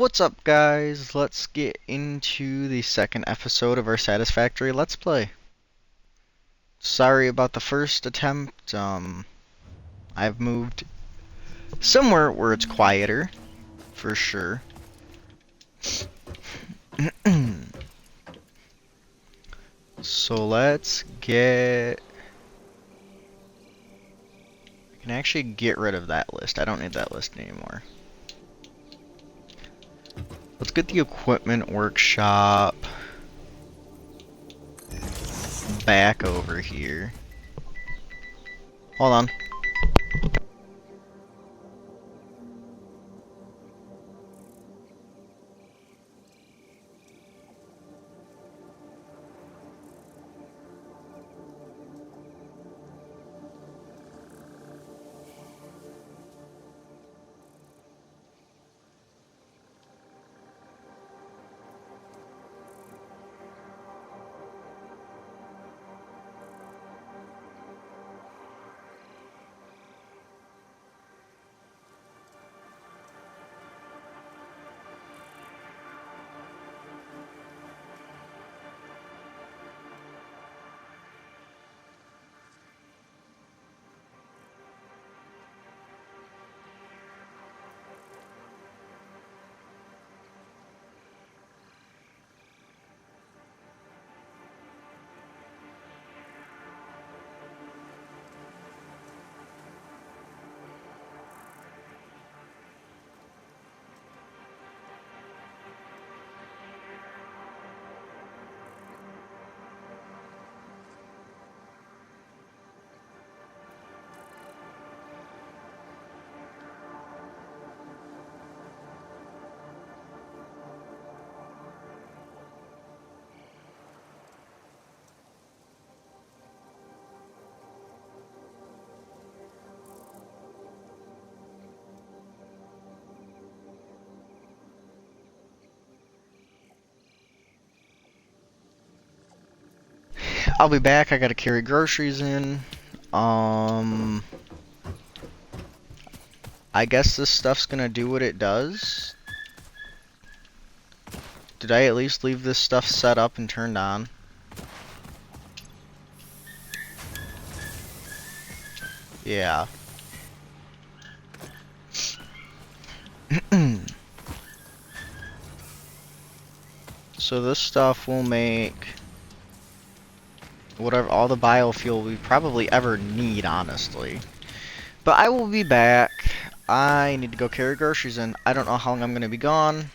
What's up, guys? Let's get into the second episode of our Satisfactory Let's Play. Sorry about the first attempt. I've moved somewhere where it's quieter, for sure. So let's get... I can actually get rid of that list. I don't need that list anymore. Let's get the equipment workshop back over here. Hold on. I'll be back. I gotta carry groceries in. I guess this stuff's gonna do what it does. Did I at least leave this stuff set up and turned on? Yeah. So this stuff will make whatever, all the biofuel we probably ever need, honestly. But I will be back. I need to go carry groceries in. I don't know how long I'm gonna be gone.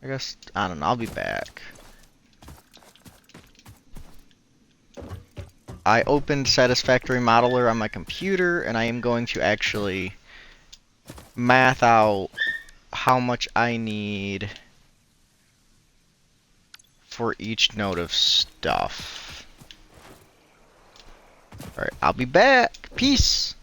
I guess, I don't know, I'll be back. I opened Satisfactory Modeler on my computer, and I am going to actually math out how much I need for each node of stuff. Alright, I'll be back. Peace!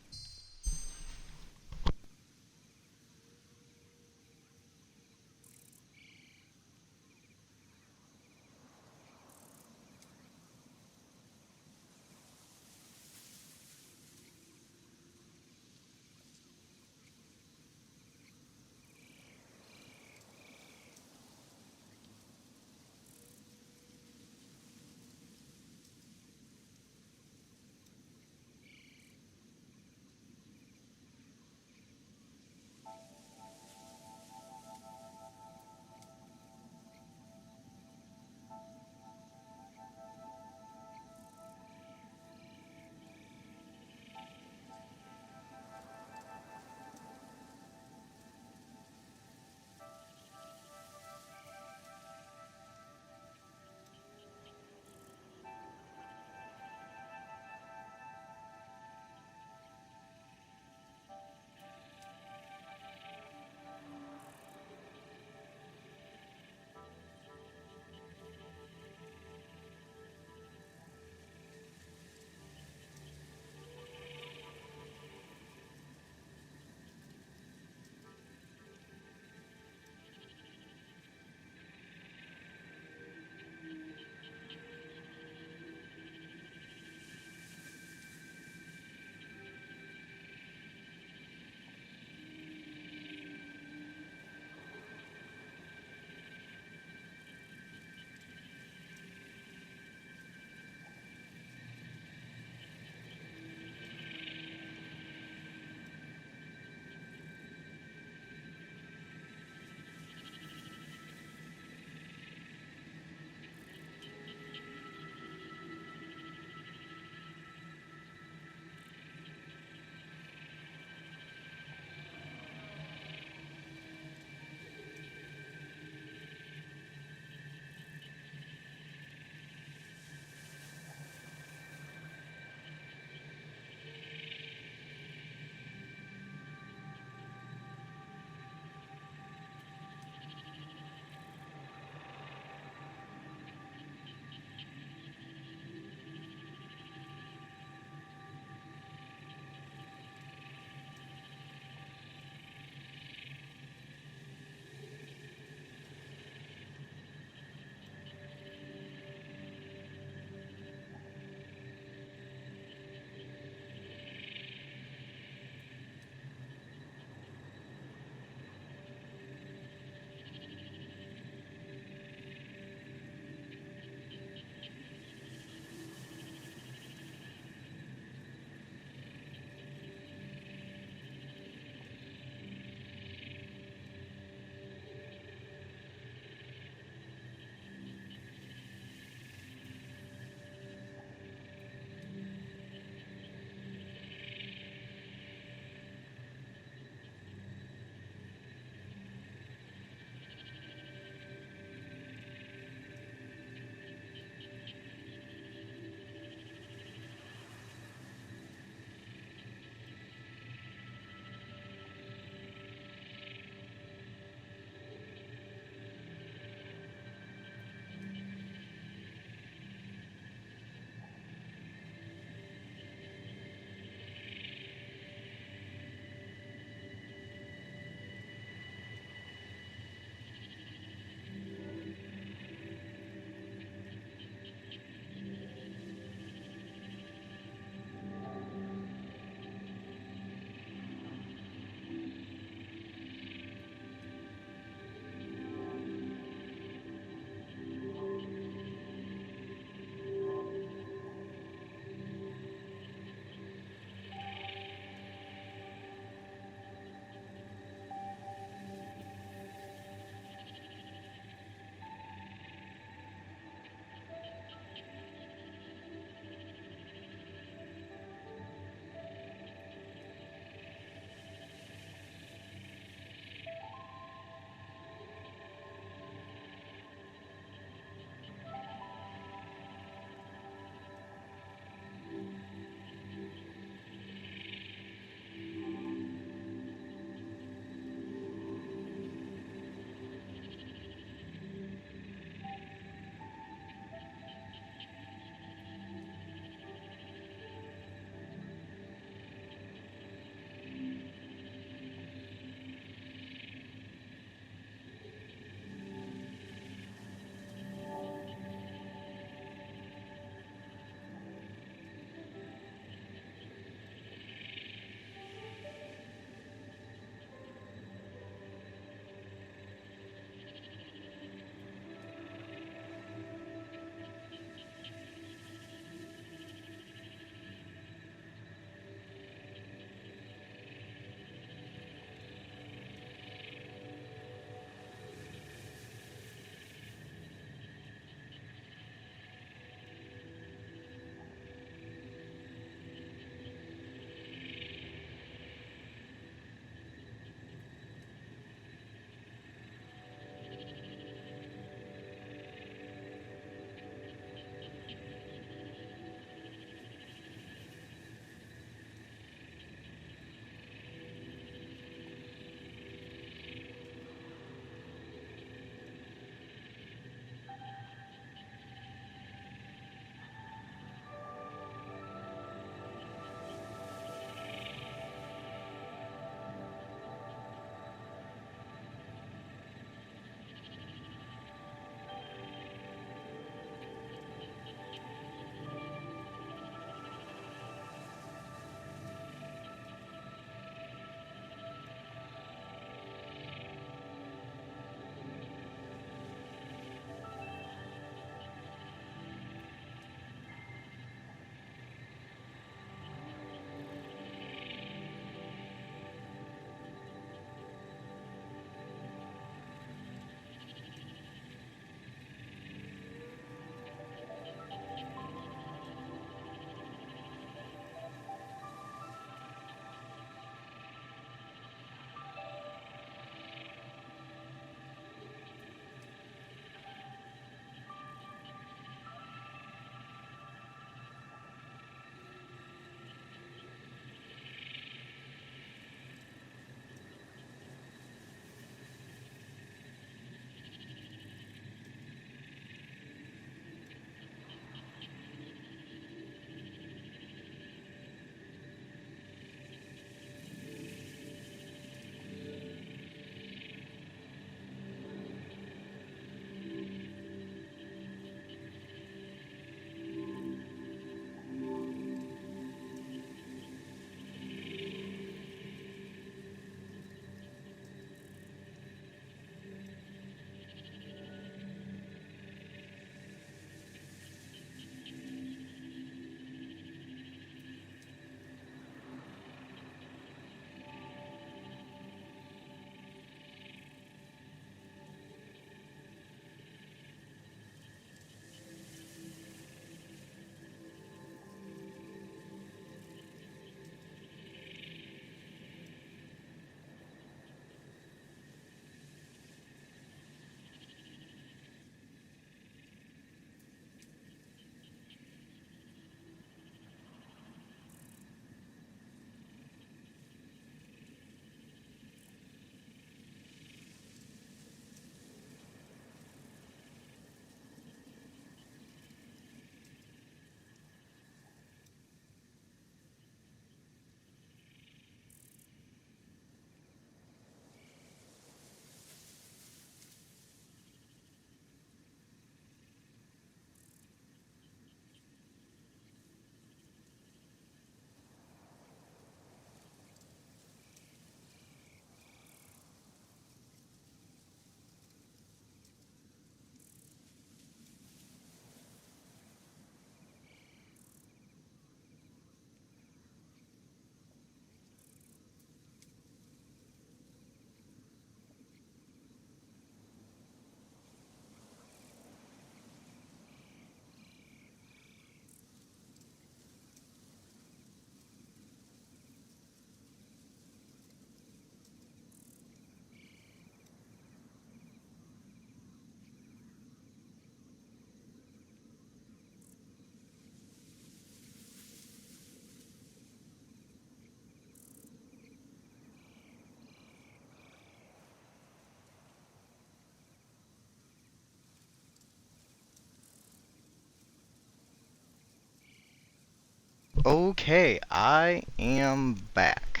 Okay, I am back.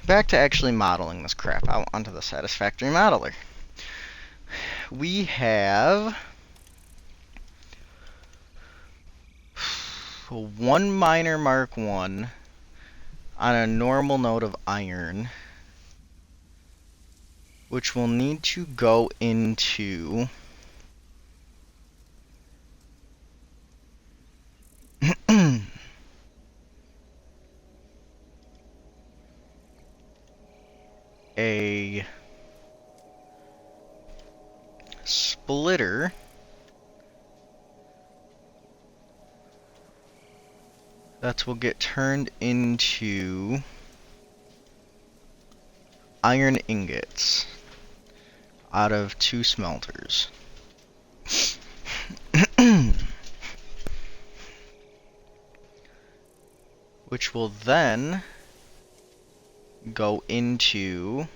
Back to actually modeling this crap out onto the Satisfactory modeler. We have one miner Mark 1 on a normal node of iron, which will need to go into a splitter that will get turned into iron ingots out of 2 smelters. Which will then go into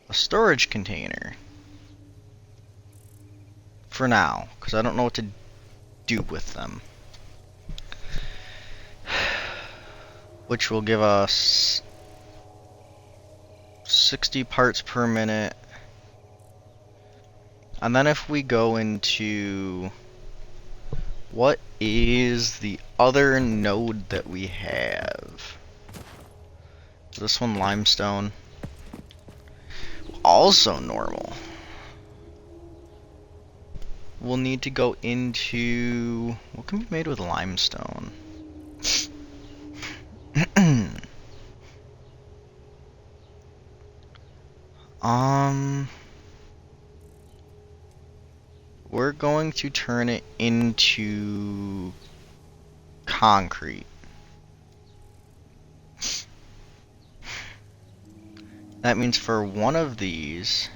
a storage container. For now, because I don't know what to do with them. Which will give us 60 parts per minute. And then if we go into what is the other node that we have? Is this one limestone? Also normal. We'll need to go into what can be made with limestone. We're going to turn it into concrete. That means for one of these,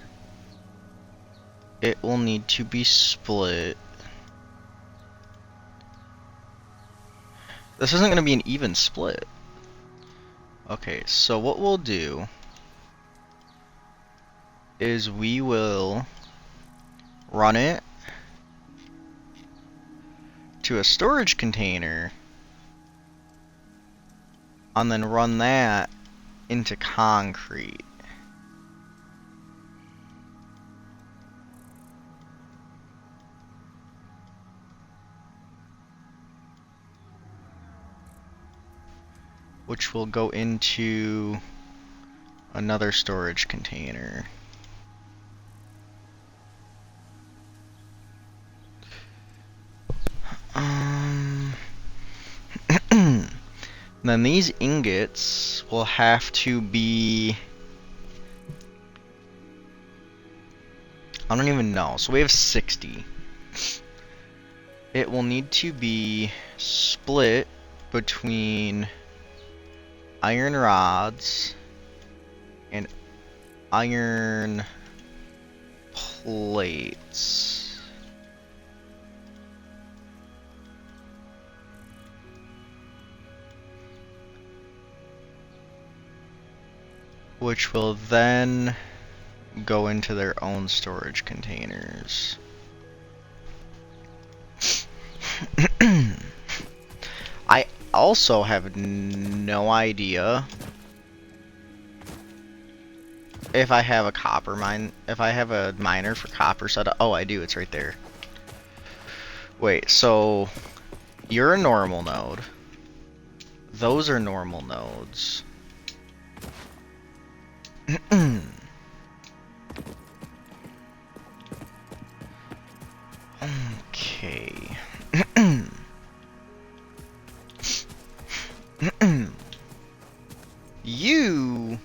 it will need to be split. This isn't going to be an even split. Okay, so what we'll do is we will run it to a storage container and then run that into concrete. Which will go into another storage container. Then these ingots will have to be, I don't even know. So we have 60. It will need to be split between iron rods and iron plates. Which will then go into their own storage containers. I also have no idea if I have a copper mine, if I have a miner for copper set up. Oh, I do, it's right there. Wait, so you're a normal node. Those are normal nodes. Okay. You...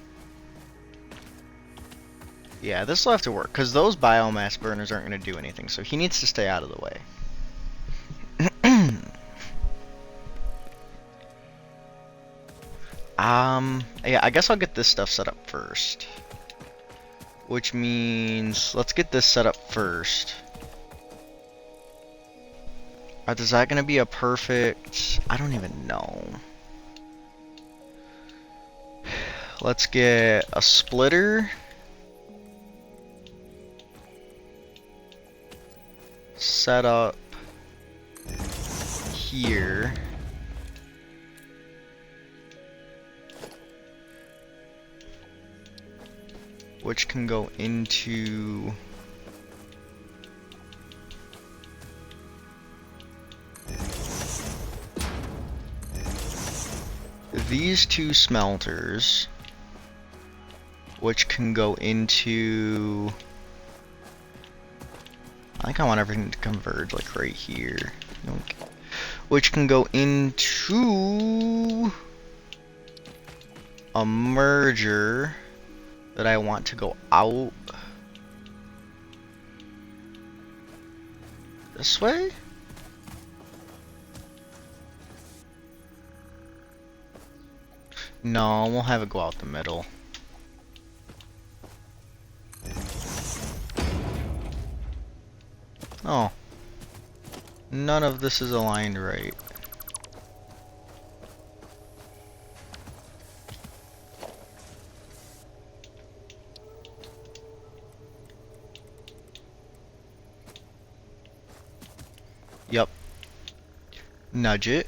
Yeah, this will have to work, because those biomass burners aren't going to do anything, so he needs to stay out of the way. Yeah, I guess I'll get this stuff set up first. Which means, let's get this set up first. Is that going to be a perfect... I don't even know. Let's get a splitter. Set up here. which can go into these two smelters, which can go into, I think I want everything to converge like right here, which can go into a merger that I want to go out this way. No, we'll have it go out the middle. Oh. None of this is aligned right. Yep. Nudge it.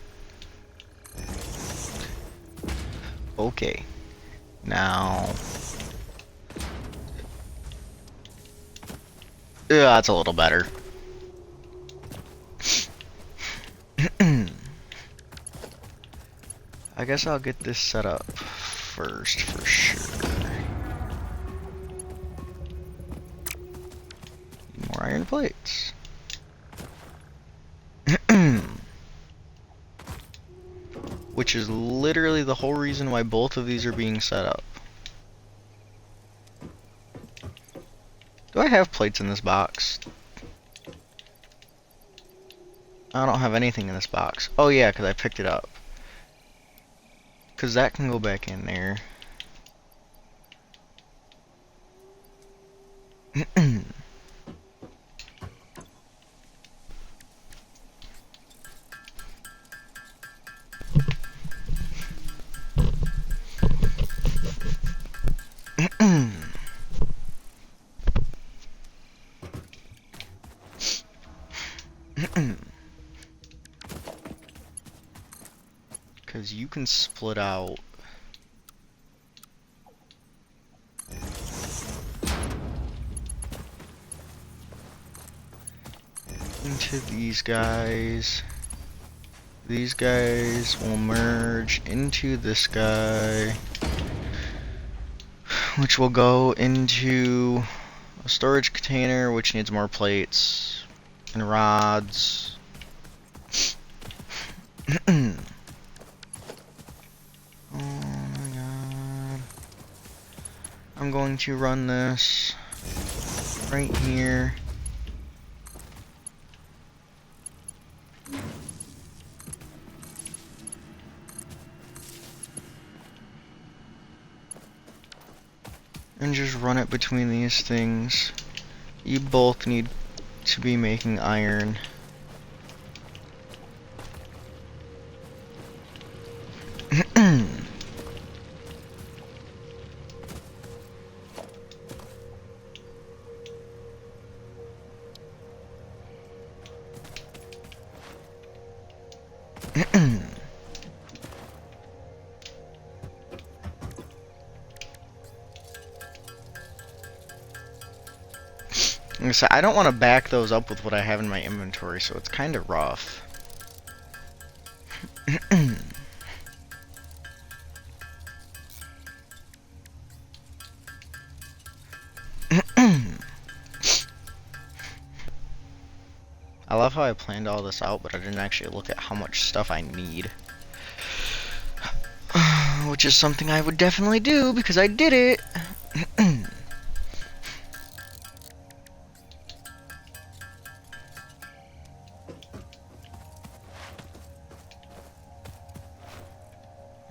Okay. Now. Yeah, that's a little better. I guess I'll get this set up first for sure. More iron plates. Which is literally the whole reason why both of these are being set up. Do I have plates in this box? I don't have anything in this box. Oh yeah, because I picked it up. Because that can go back in there. Because you can split out into these guys. These guys will merge into this guy, which will go into a storage container, which needs more plates and rods. Oh my god. I'm going to run this right here. And just run it between these things. You both need to be making iron. So I don't want to back those up with what I have in my inventory, so it's kind of rough. I love how I planned all this out, but I didn't actually look at how much stuff I need. Which is something I would definitely do, because I did it!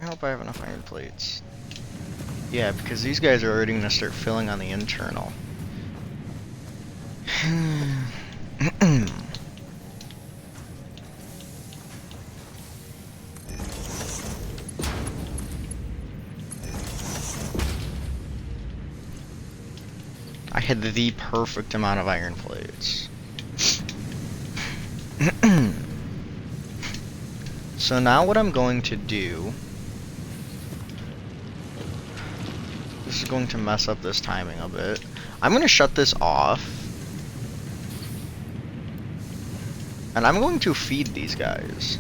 I hope I have enough iron plates. Yeah, because these guys are already going to start filling on the internal. I had the perfect amount of iron plates. So now what I'm going to do This is going to mess up this timing a bit. I'm going to shut this off. And I'm going to feed these guys.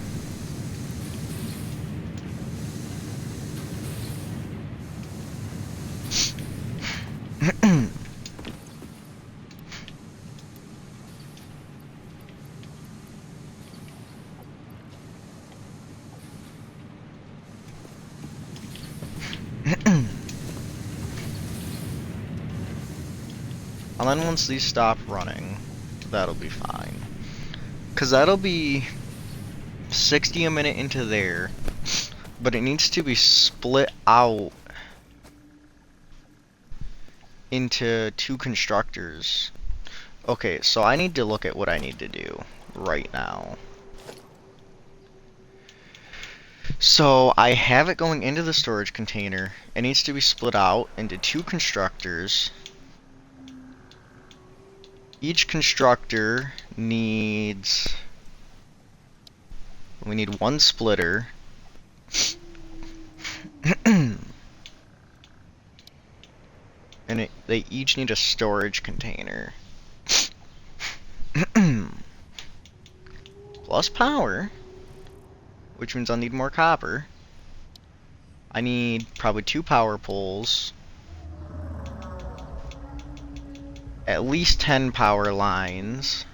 And then once these stop running, that'll be fine. Because that'll be 60 a minute into there. But it needs to be split out into 2 constructors. Okay, so I need to look at what I need to do right now. So I have it going into the storage container. It needs to be split out into 2 constructors. Each constructor needs... We need 1 splitter. And they each need a storage container. Plus power. Which means I'll need more copper. I need probably 2 power poles. At least 10 power lines.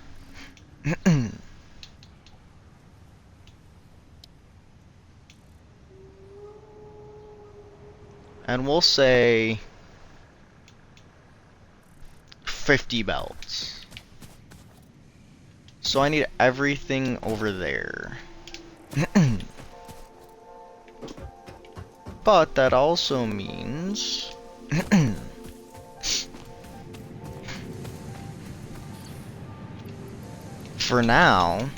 And we'll say 50 belts. So I need everything over there. But that also means for now,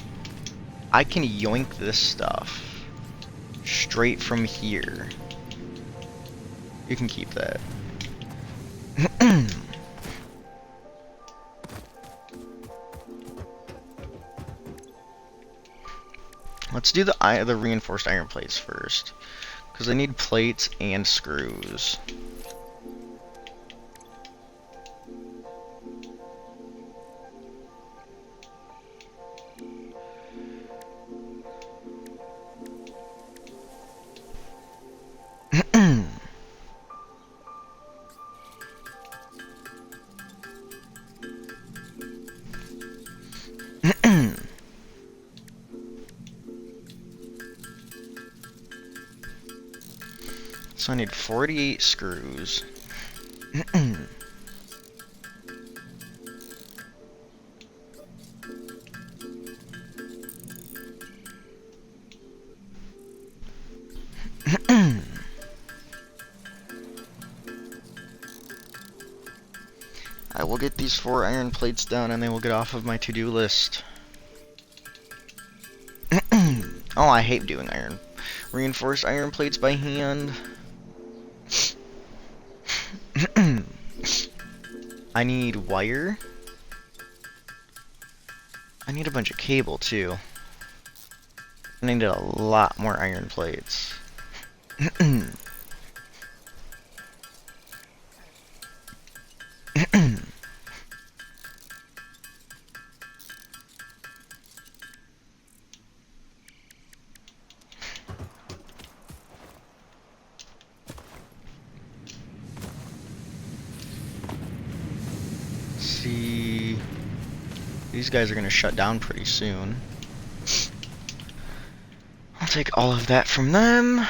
I can yoink this stuff straight from here. You can keep that. Let's do the reinforced iron plates first, because I need plates and screws. So I need 48 screws. I will get these 4 iron plates done and they will get off of my to-do list. Oh, I hate doing reinforced iron plates by hand. I need wire. I need a bunch of cable too. I need a lot more iron plates. See, these guys are gonna shut down pretty soon. I'll take all of that from them.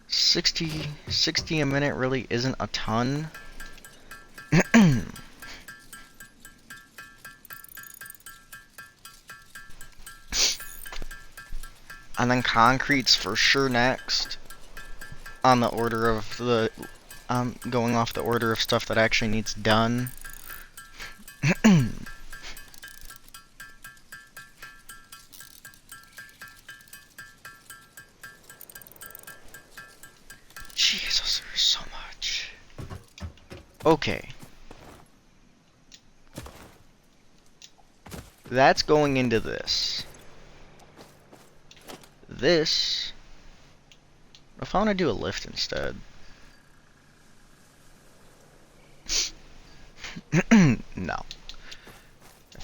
60 a minute really isn't a ton. And then concrete's for sure next on the order of the going off the order of stuff that actually needs done. Jesus, there's so much. Okay. That's going into this. This... If I want to do a lift instead.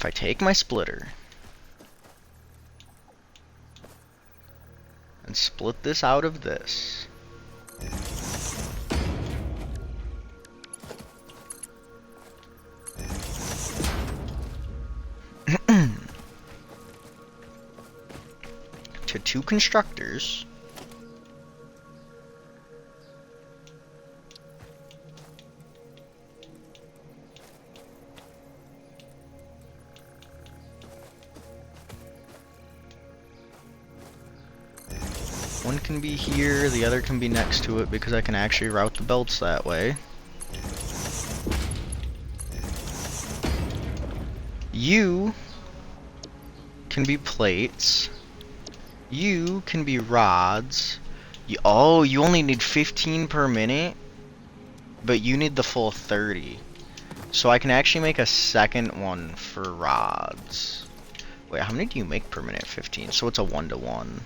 if I take my splitter and split this out of this, to 2 constructors, one can be here, the other can be next to it because I can actually route the belts that way. You can be plates. You can be rods. Oh, you only need 15 per minute, but you need the full 30. So I can actually make a second one for rods. Wait, how many do you make per minute? 15. So it's a 1-to-1.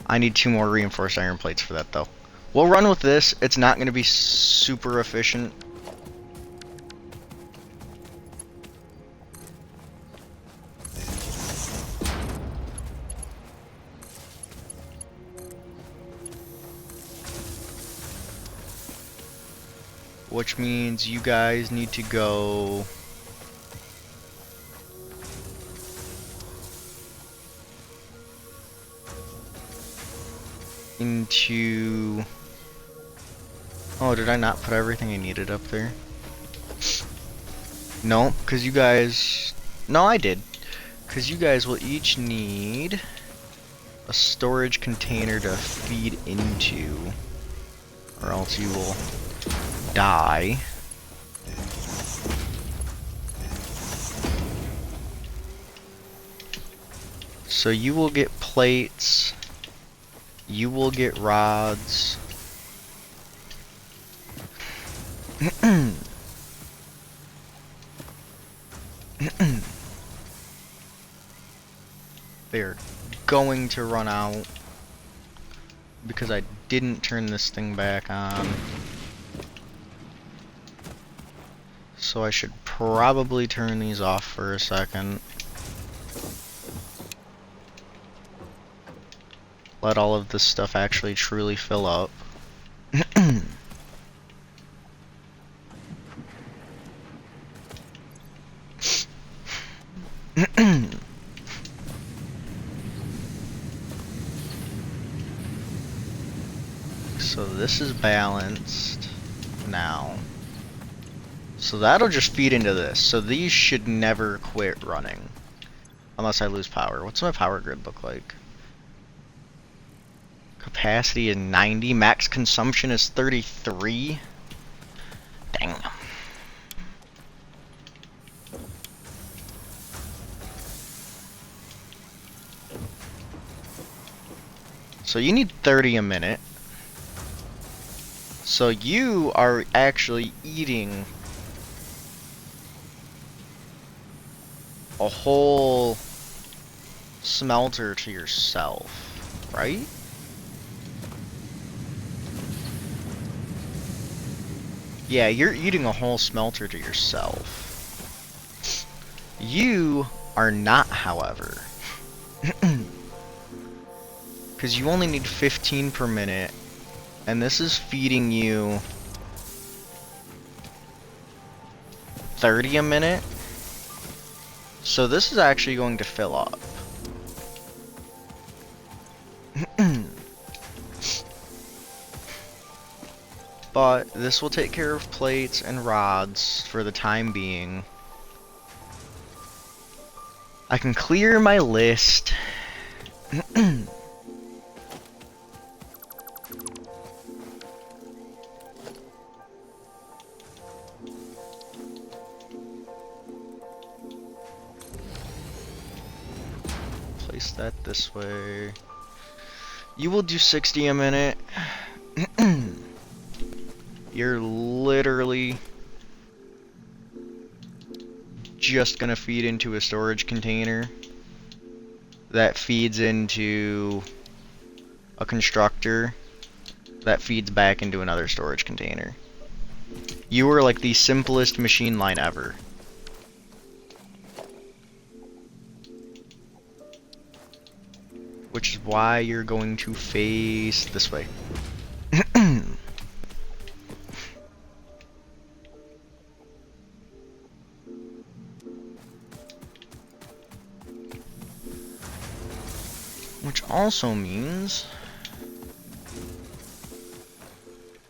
I need 2 more reinforced iron plates for that, though. We'll run with this. It's not going to be super efficient. Which means you guys need to go into... Oh, did I not put everything I needed up there? No, because you guys... No, I did. Because you guys will each need a storage container to feed into, or else you will die. So you will get plates, you will get rods. They're going to run out because I didn't turn this thing back on. So I should probably turn these off for a second. Let all of this stuff actually truly fill up. So this is balanced now. So that'll just feed into this. So these should never quit running. Unless I lose power. What's my power grid look like? Capacity is 90. Max consumption is 33. Dang. So you need 30 a minute. So you are actually eating a whole smelter to yourself, right? Yeah, you're eating a whole smelter to yourself. You are not, however. Because you only need 15 per minute, and this is feeding you 30 a minute. So this is actually going to fill up. But this will take care of plates and rods for the time being. I can clear my list. Place that this way. You will do 60 a minute. You're literally just gonna feed into a storage container that feeds into a constructor that feeds back into another storage container. You are like the simplest machine line ever. Which is why you're going to face this way. Which also means...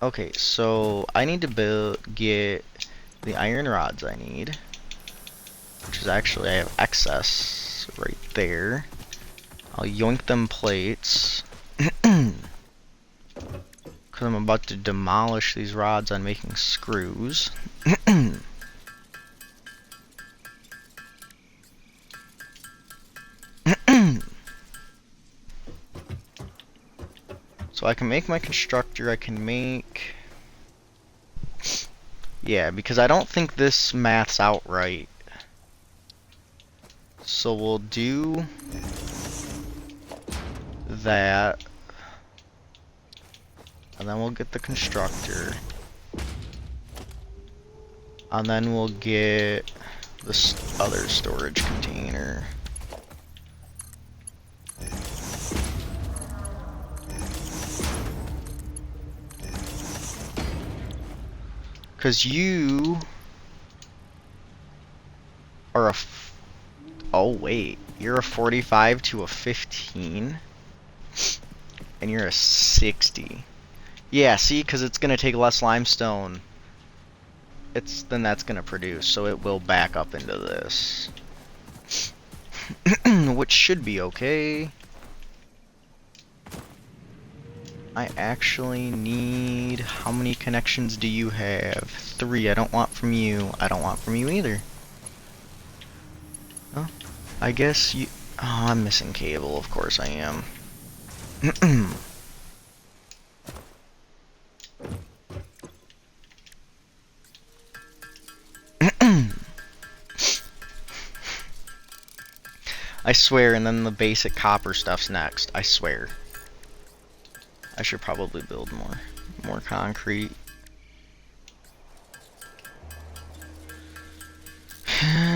Okay, so I need to get the iron rods I need. Which is actually, I have excess right there. I'll yoink them plates. Because I'm about to demolish these rods on making screws. So I can make my constructor, I can make... Yeah, because I don't think this maths out right. So we'll do that. And then we'll get the constructor. And then we'll get this other storage container. Because you are a... Oh, wait. You're a 45 to a 15. And you're a 60. Yeah, see? Because it's going to take less limestone. Then that's going to produce. So it will back up into this. Which should be okay. I actually need... How many connections do you have? 3. I don't want from you. I don't want from you either. Oh, I guess you... Oh, I'm missing cable. Of course I am. I swear, and then the basic copper stuff's next. I swear. I should probably build more concrete.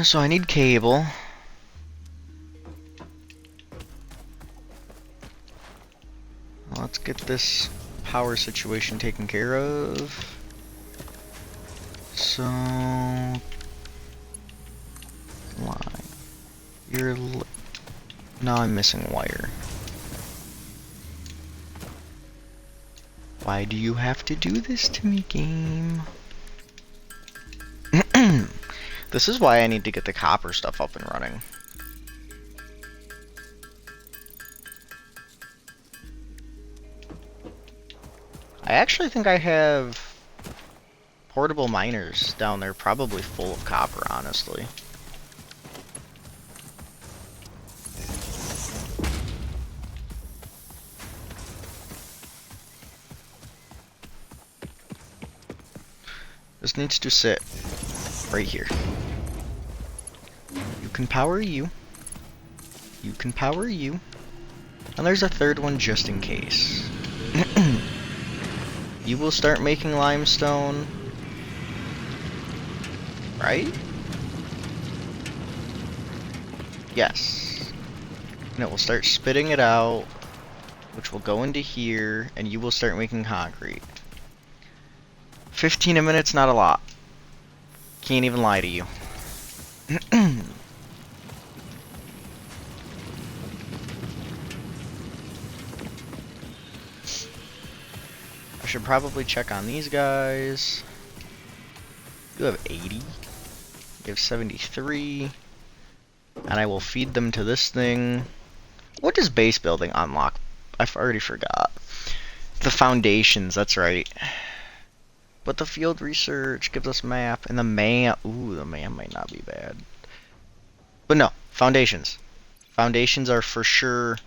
So I need cable. Let's get this power situation taken care of. So line. Now I'm missing wire. Why do you have to do this to me, game? This is why I need to get the copper stuff up and running. I actually think I have portable miners down there, probably full of copper, honestly. This needs to sit right here. You can power you. You can power you. And there's a third one just in case. You will start making limestone. Right? Yes. And it will start spitting it out, which will go into here, and you will start making concrete. 15 a minute's not a lot. Can't even lie to you. I should probably check on these guys. You have 80. You have 73. And I will feed them to this thing. What does base building unlock? I've already forgot. The foundations, that's right. But the field research gives us map, and the man... Ooh, the man might not be bad. But no, foundations. Foundations are for sure...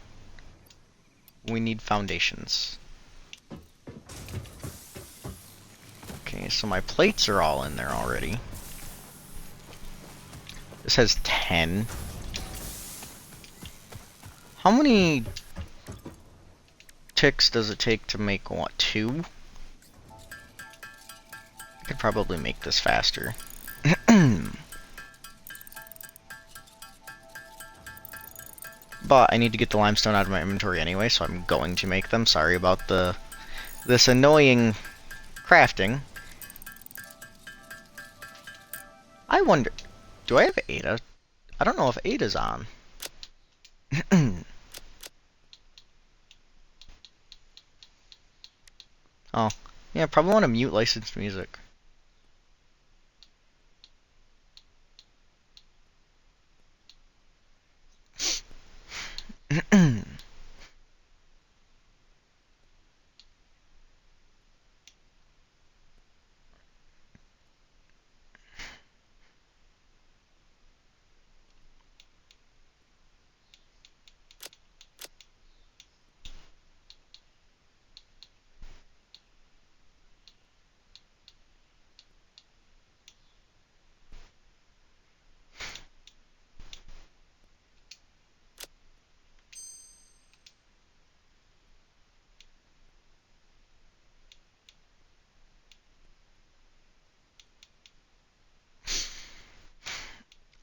We need foundations. Okay, so my plates are all in there already. This has 10. How many ticks does it take to make, what, 2? I could probably make this faster. But I need to get the limestone out of my inventory anyway, so I'm going to make them. Sorry about this annoying crafting. I wonder, do I have Ada? I don't know if Ada's on. Oh, yeah, probably want to mute licensed music.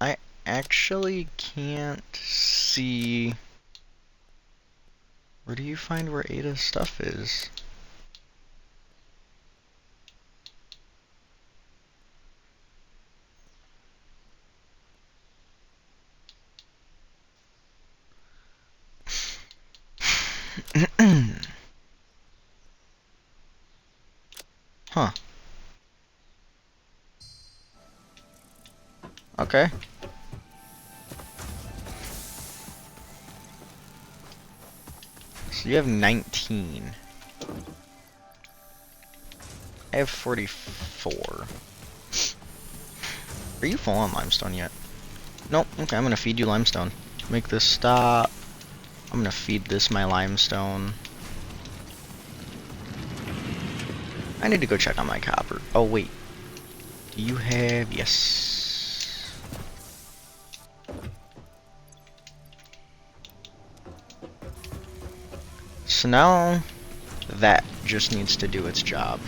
I actually can't see. Where do you find where Ada's stuff is? Huh. Okay. So you have 19. I have 44. Are you full on limestone yet? Nope. Okay, I'm gonna feed you limestone. Make this stop. I'm gonna feed this my limestone. I need to go check on my copper. Oh, wait. Do you have... Yes. So now that just needs to do its job.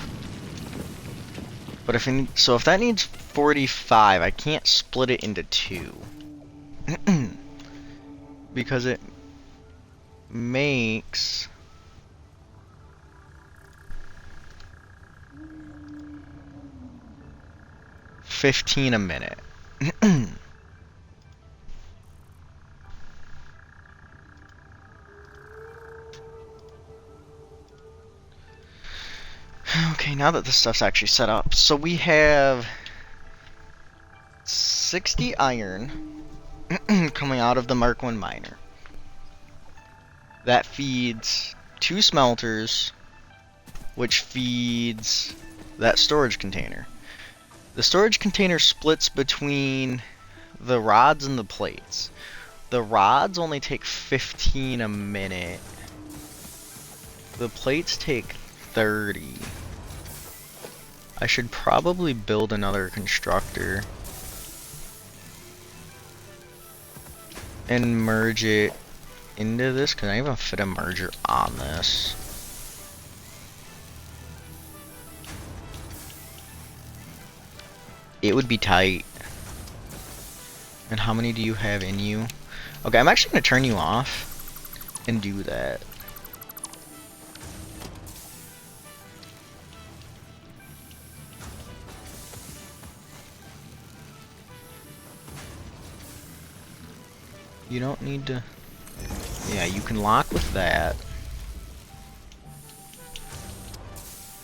But if if that needs 45, I can't split it into 2. Because it makes 15 a minute. Okay, now that this stuff's actually set up, so we have 60 iron coming out of the Mark 1 miner. That feeds 2 smelters, which feeds that storage container. The storage container splits between the rods and the plates. The rods only take 15 a minute. The plates take 30. I should probably build another constructor and merge it into this. Can I even fit a merger on this? It would be tight. And how many do you have in you? Okay, I'm actually going to turn you off and do that. You don't need to... Yeah, you can lock with that.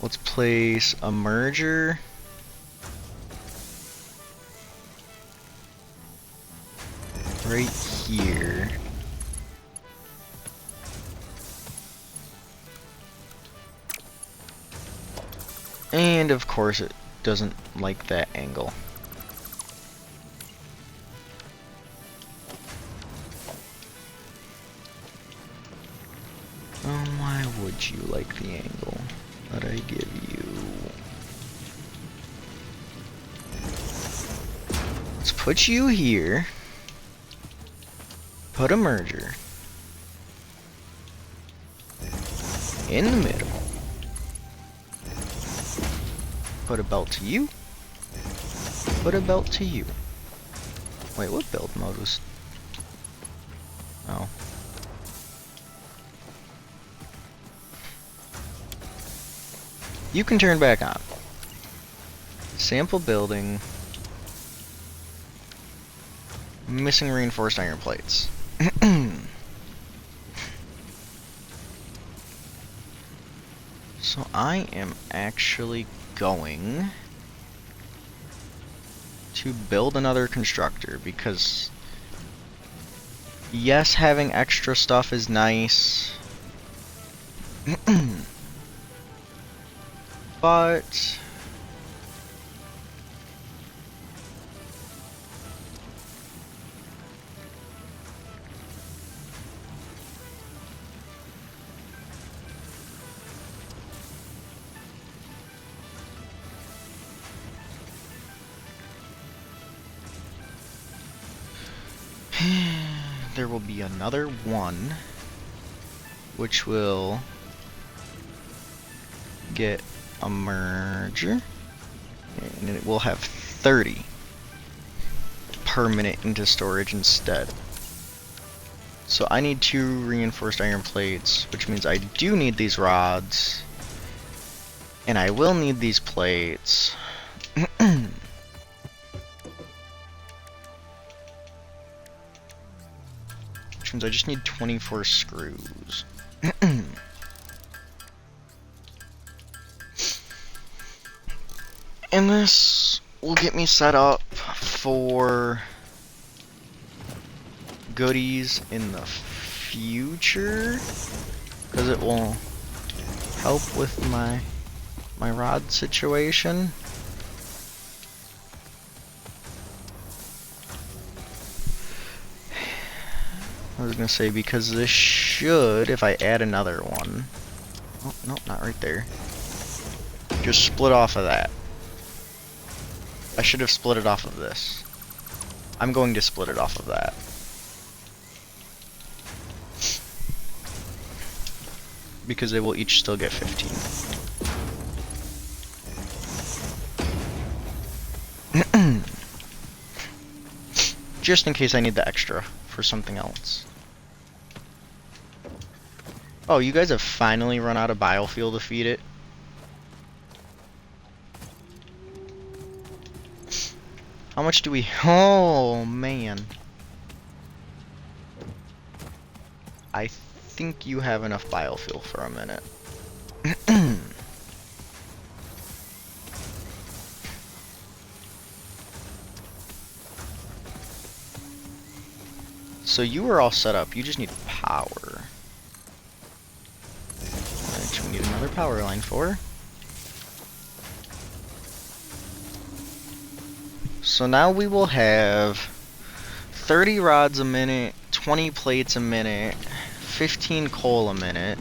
Let's place a merger. Right here. And of course it doesn't like that angle. Why would you like the angle that I give you? Let's put you here. Put a merger. In the middle. Put a belt to you. Put a belt to you. Wait, what build mode was... Oh. You can turn back on. Sample building. Missing reinforced iron plates. So I am actually going to build another constructor because yes, having extra stuff is nice. But there will be another one which will get a merger and it will have 30 per minute into storage instead. So I need 2 reinforced iron plates, which means I do need these rods and I will need these plates. Which means I just need 24 screws. And this will get me set up for goodies in the future, because it will help with my rod situation. I was gonna say, because this should, if I add another one, oh no, not right there, just split off of that. I should have split it off of this. I'm going to split it off of that. Because they will each still get 15. Just in case I need the extra for something else. Oh, you guys have finally run out of biofuel to feed it? How much do we... Oh, man. I think you have enough biofuel for a minute. So you are all set up. You just need power. Which we need another power line for. So now we will have 30 rods a minute, 20 plates a minute, 15 coal a minute.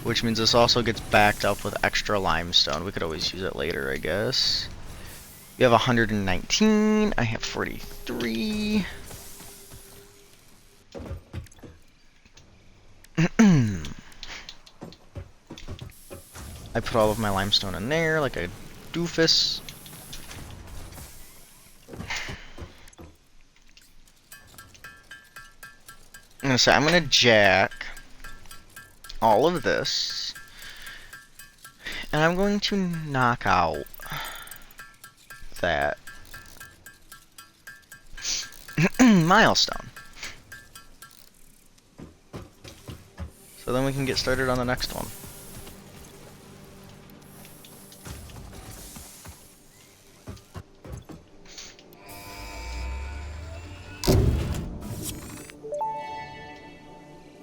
Which means this also gets backed up with extra limestone. We could always use it later, I guess. You have 119, I have 43. I put all of my limestone in there like a doofus. So I'm gonna jack all of this, and I'm going to knock out that milestone. So then we can get started on the next one.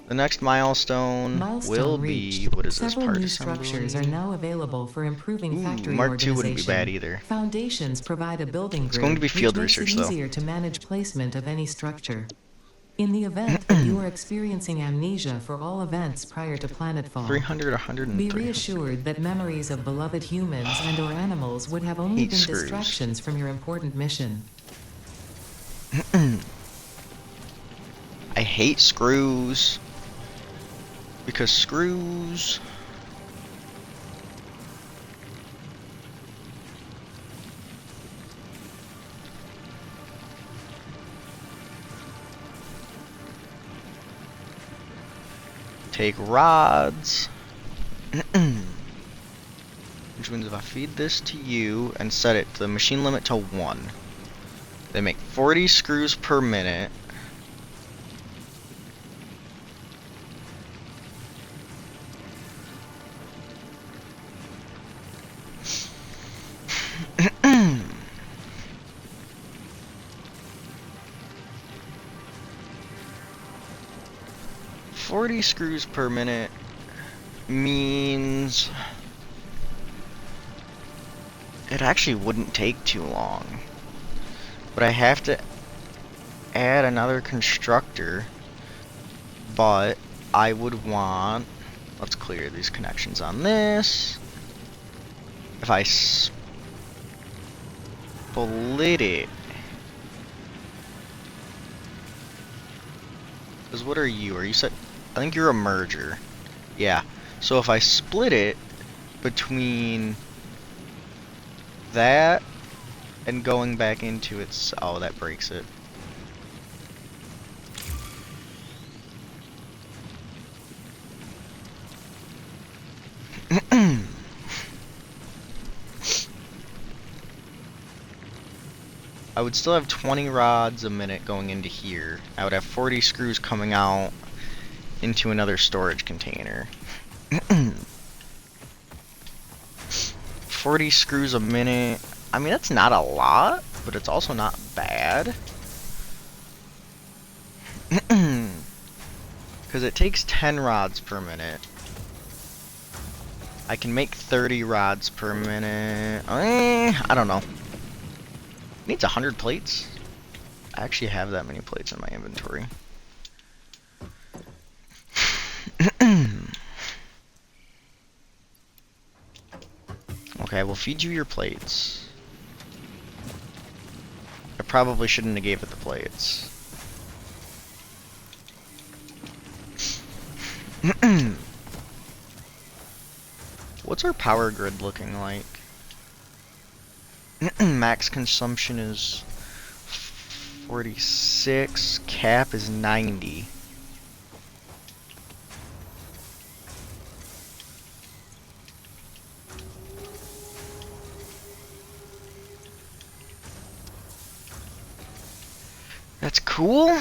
The next milestone will be, what is this, part new assembly? Structures are now available for improving factory Mark II wouldn't be organization. bad either. Foundations provide a building grid, It's going to be field which makes research, it though. easier to manage placement of any structure. In the event that you are experiencing amnesia for all events prior to planetfall, 300, 103. be reassured that memories of beloved humans and/or animals would have only been screws. distractions from your important mission. I hate screws. Because screws. Take rods. Which means if I feed this to you and set it to the machine limit to 1, they make 40 screws per minute. $40 screws per minute means it actually wouldn't take too long. But I have to add another constructor. But I would want... Let's clear these connections on this. If I split it... Because what are you? Are you set... I think you're a merger. Yeah. So if I split it between that and going back into its... Oh, that breaks it. I would still have 20 rods a minute going into here. I would have 40 screws coming out into another storage container. 40 screws a minute. I mean, that's not a lot, but it's also not bad. Because it takes 10 rods per minute. I can make 30 rods per minute. I don't know. Needs 100 plates? I actually have that many plates in my inventory. Okay, we'll feed you your plates. I probably shouldn't have gave it the plates. What's our power grid looking like? Max consumption is 46, cap is 90. That's cool.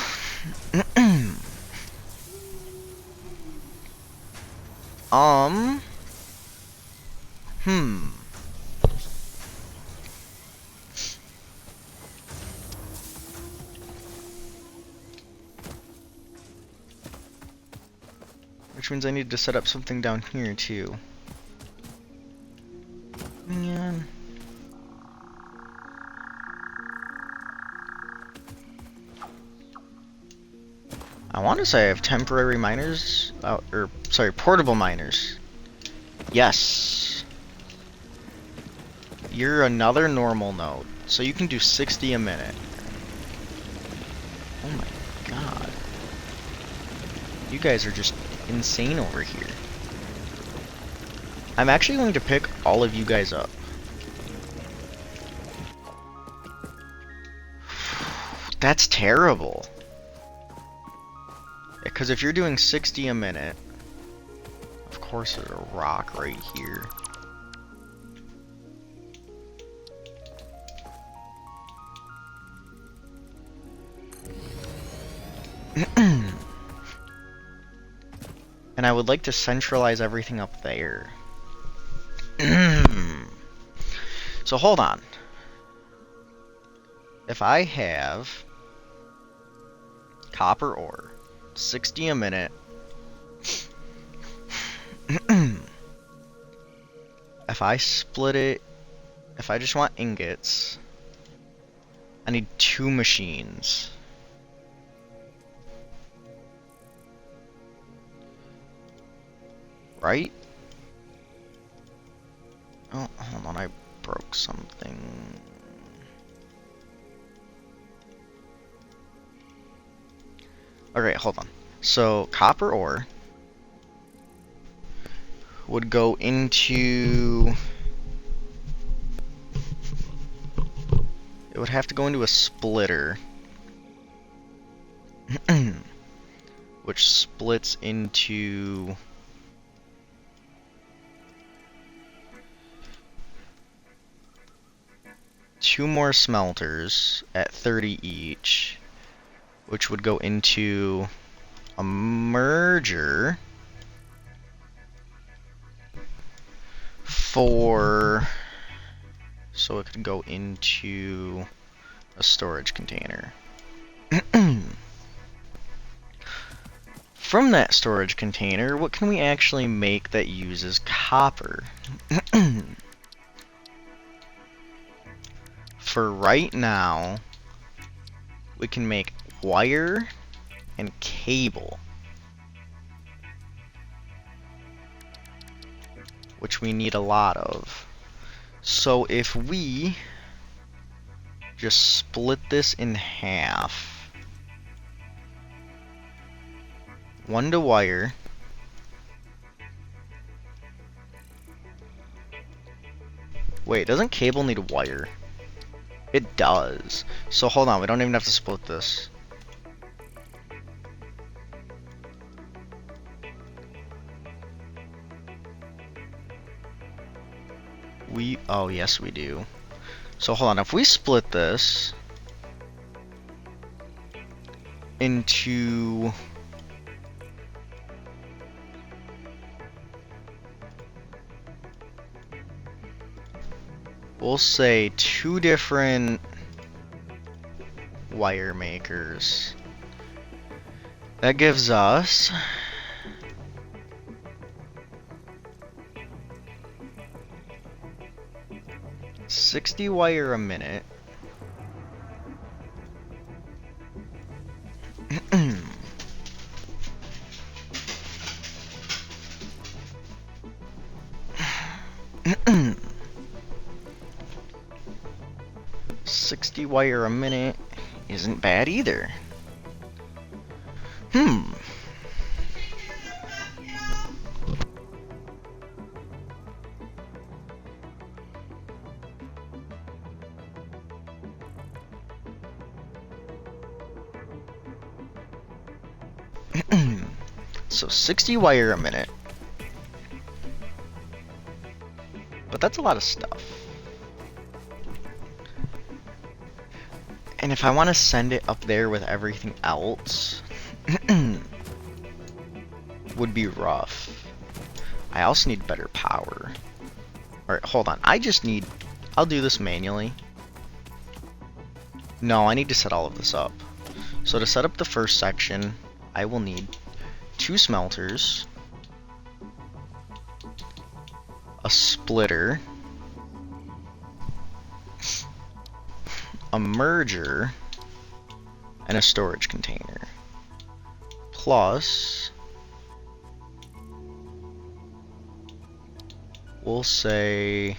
Which means I need to set up something down here too. Man. I want to say I have temporary miners, or sorry, portable miners. Yes. You're another normal node, so you can do 60 a minute. Oh my god. You guys are just insane over here. I'm actually going to pick all of you guys up. That's terrible. Because if you're doing 60 a minute, of course there's a rock right here. And I would like to centralize everything up there. So hold on. If I have copper ore, 60 a minute. If I split it, if I just want ingots, I need 2 machines. Right? Oh, hold on, I broke something. Okay, hold on. So, copper ore. would go into... It would have to go into a splitter. Which splits into... two more smelters at 30 each, which would go into a merger for... so it could go into a storage container. From that storage container, what can we actually make that uses copper? For right now, we can make wire and cable, which we need a lot of. So if we just split this in half, 1 to wire, wait, doesn't cable need a wire? It does. So hold on, we don't even have to split this. Oh yes we do. So hold on, if we split this into... we'll say 2 different wire makers. That gives us 60 wire a minute. Wire a minute isn't bad either. So 60 wire a minute. But that's a lot of stuff. And if I want to send it up there with everything else, would be rough. I also need better power. Alright, hold on. I'll do this manually. No, I need to set all of this up. So to set up the first section, I will need 2 smelters, a splitter, a merger, and a storage container. Plus, we'll say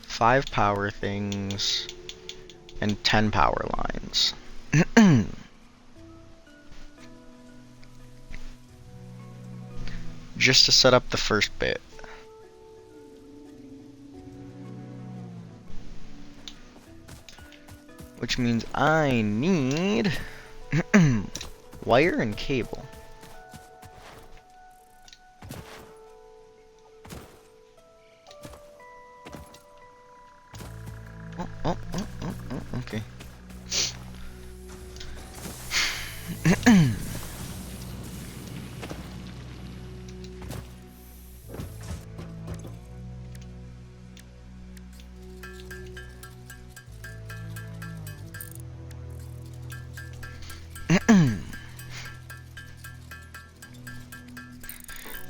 5 power things and 10 power lines. Just to set up the first bit. Which means I need wire and cable. Okay.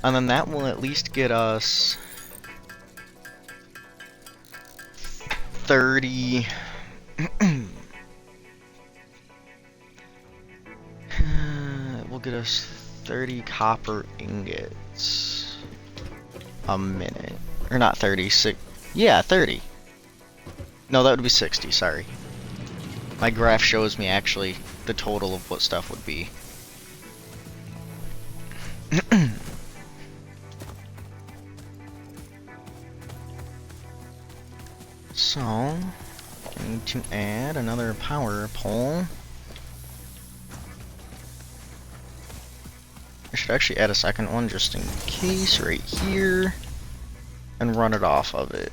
And then that will at least get us 30 will get us 30 copper ingots a minute. Or not 30, yeah, 30. No, that would be 60, sorry. My graph shows me actually the total of what stuff would be. So, I need to add another power pole. I should actually add a second one just in case right here and run it off of it.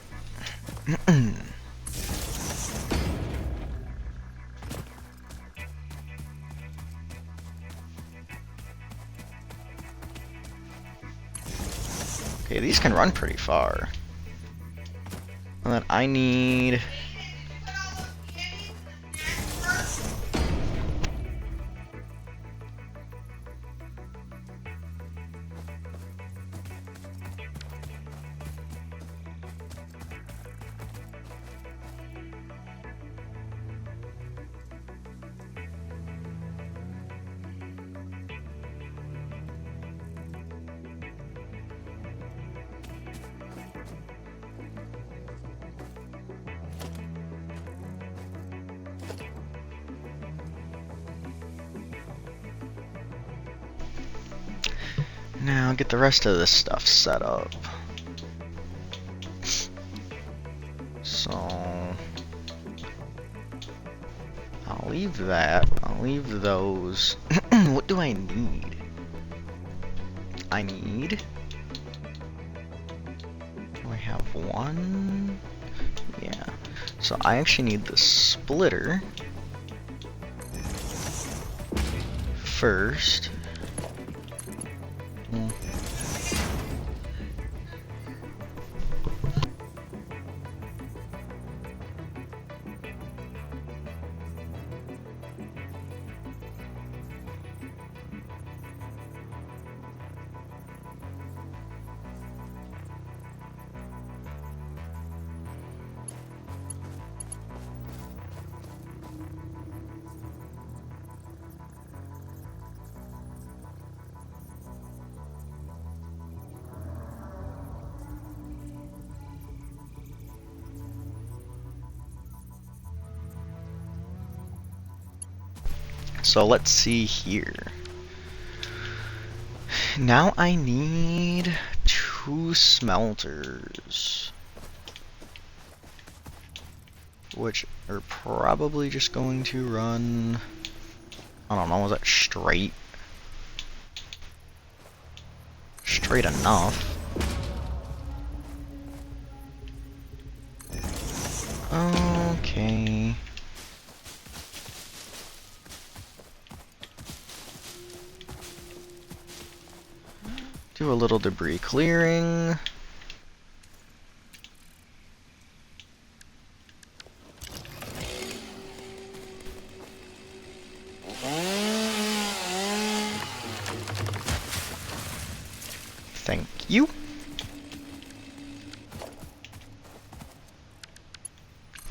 Okay, these can run pretty far. And then I need... Now get the rest of this stuff set up. So I'll leave that. I'll leave those. What do I need? I need... Do I have one? Yeah. So I actually need the splitter first. So let's see here. Now I need 2 smelters, which are probably just going to run, I don't know, was that straight? Straight enough. Okay. Do a little debris clearing. Thank you.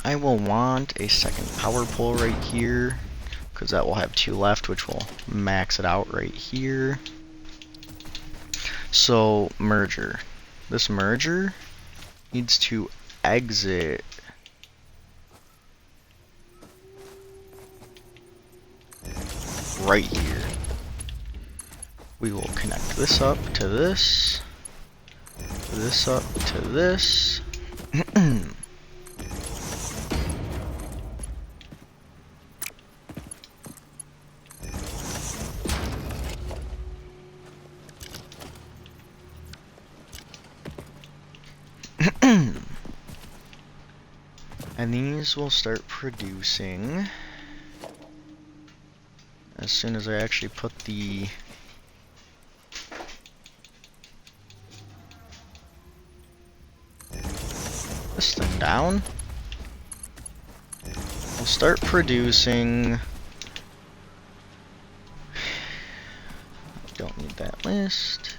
I will want a second power pole right here, because that will have 2 left, which will max it out right here. So, merger. This merger needs to exit right here. We will connect this up to this up to this. And these will start producing as soon as I actually put the this thing down. We'll start producing. Don't need that list.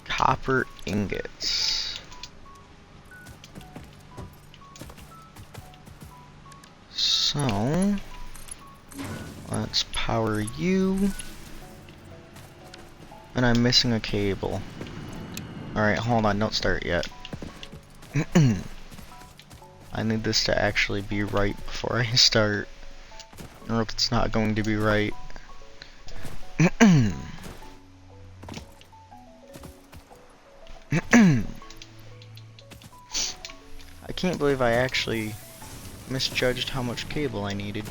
Copper ingots. So let's power you. And I'm missing a cable. Alright, hold on, don't start yet. I need this to actually be right before I start. or it's not going to be right. I can't believe I actually misjudged how much cable I needed.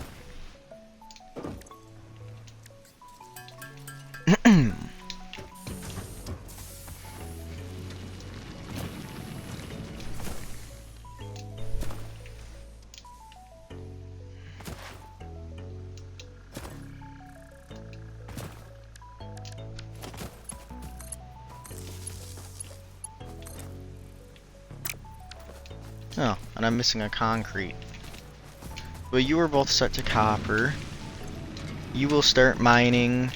Oh, and I'm missing a concrete. But you are both set to copper. You will start mining.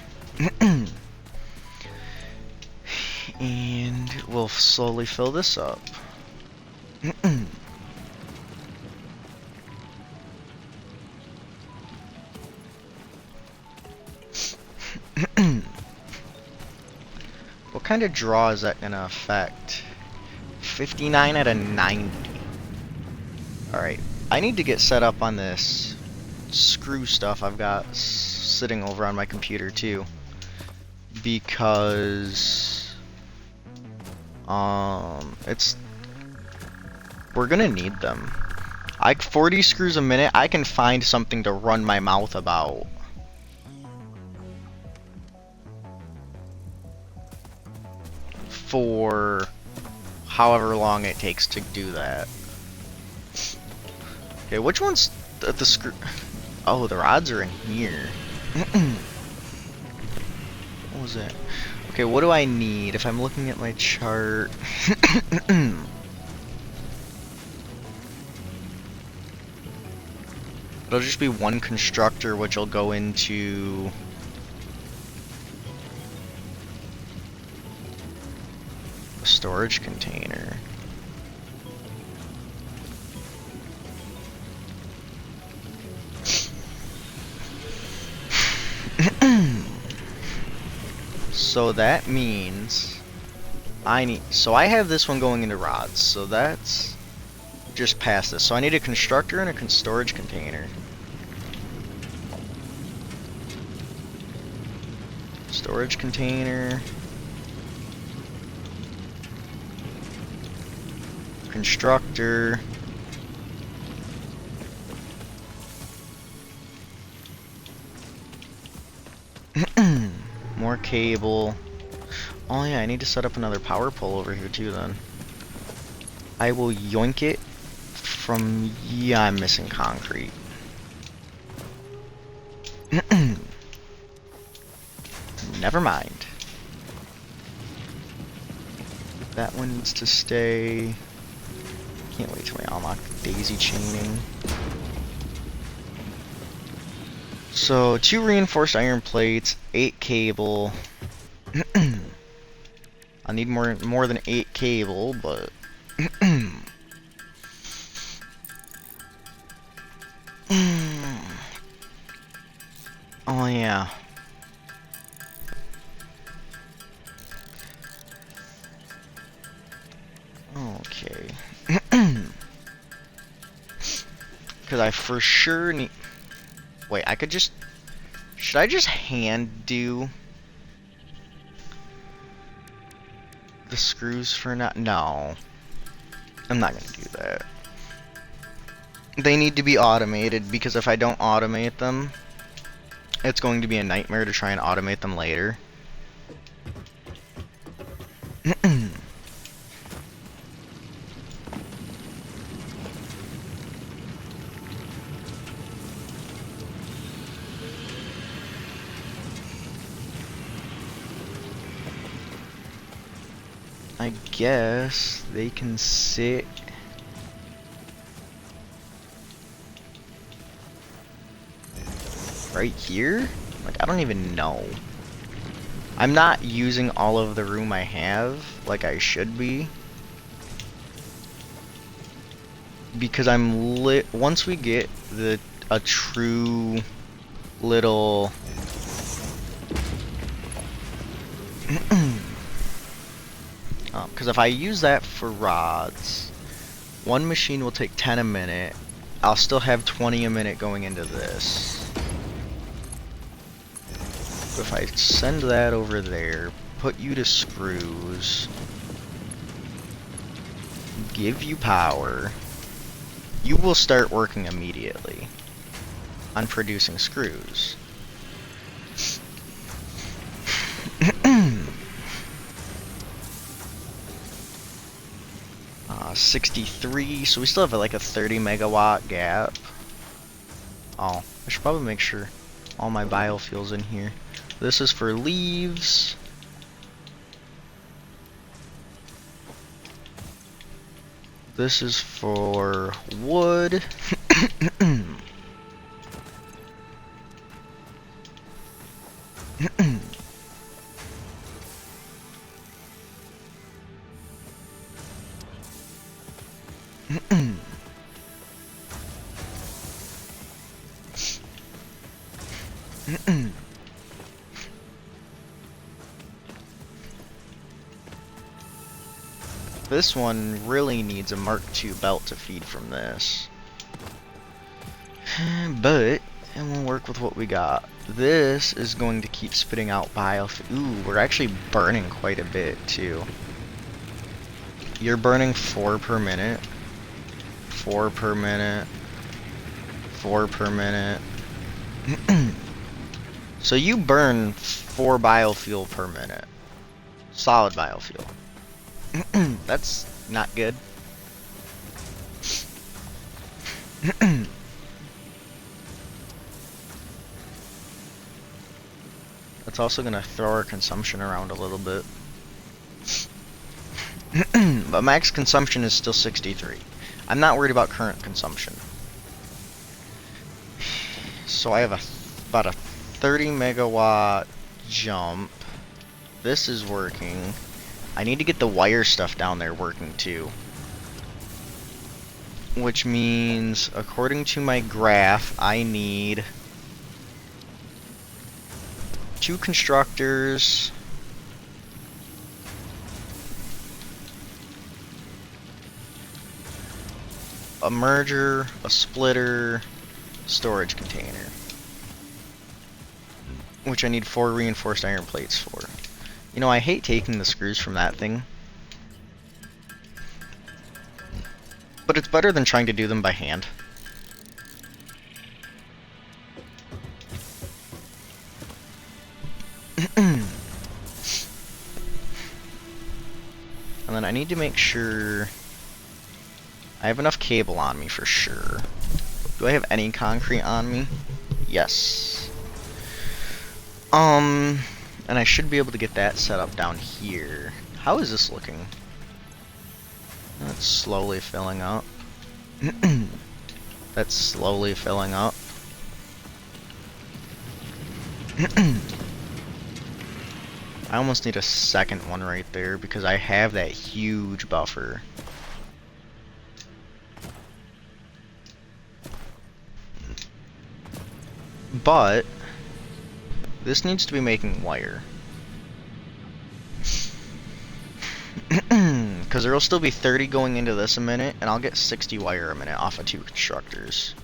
And we'll slowly fill this up. What kind of draw is that gonna affect? 59 out of 90. Alright, I need to get set up on this screw stuff I've got sitting over on my computer too. Because it's we're gonna need them. 40 screws a minute, I can find something to run my mouth about. For however long it takes to do that. Okay, which one's the screw? Oh, the rods are in here. What was that? Okay, what do I need if I'm looking at my chart? It'll just be one constructor, which will go into a storage container. So that means so I have this one going into rods, so that's just past this. So I need a constructor and a storage container. Storage container. Constructor. More cable. Oh yeah, I need to set up another power pole over here too then. I will yoink it from... Yeah, I'm missing concrete. Never mind. That one needs to stay. Can't wait till I unlock the daisy chaining. So 2 reinforced iron plates, 8 cable. I need more than 8 cable, but oh yeah. Okay. Because I for sure need... Wait, I could just... Should I just hand do the screws for now? No. I'm not going to do that. They need to be automated, because if I don't automate them, it's going to be a nightmare to try and automate them later. I guess they can sit right here? Like, I don't even know. I'm not using all of the room I have like I should be. Because once we get a true little because if I use that for rods, one machine will take 10 a minute. I'll still have 20 a minute going into this. if I send that over there, put you to screws, give you power, you will start working immediately on producing screws. 63, so we still have like a 30 megawatt gap. Oh, I should probably make sure all my biofuel's in here. This is for leaves. This is for wood. This one really needs a Mark II belt to feed from this. But it will work with what we got. This is going to keep spitting out biofuel. Ooh, we're actually burning quite a bit too. You're burning 4 per minute. 4 per minute. 4 per minute. So you burn 4 biofuel per minute. Solid biofuel. That's not good. That's also gonna throw our consumption around a little bit. But max consumption is still 63. I'm not worried about current consumption. So I have about a 30 megawatt jump. This is working. I need to get the wire stuff down there working too. Which means, according to my graph, I need 2 constructors, a merger, a splitter, storage container. Which I need 4 reinforced iron plates for. You know, I hate taking the screws from that thing. But it's better than trying to do them by hand. And then I need to make sure I have enough cable on me for sure. Do I have any concrete on me? Yes. And I should be able to get that set up down here. How is this looking? That's slowly filling up. That's slowly filling up. I almost need a second one right there because I have that huge buffer. But this needs to be making wire. Because there will still be 30 going into this a minute, and I'll get 60 wire a minute off of 2 constructors.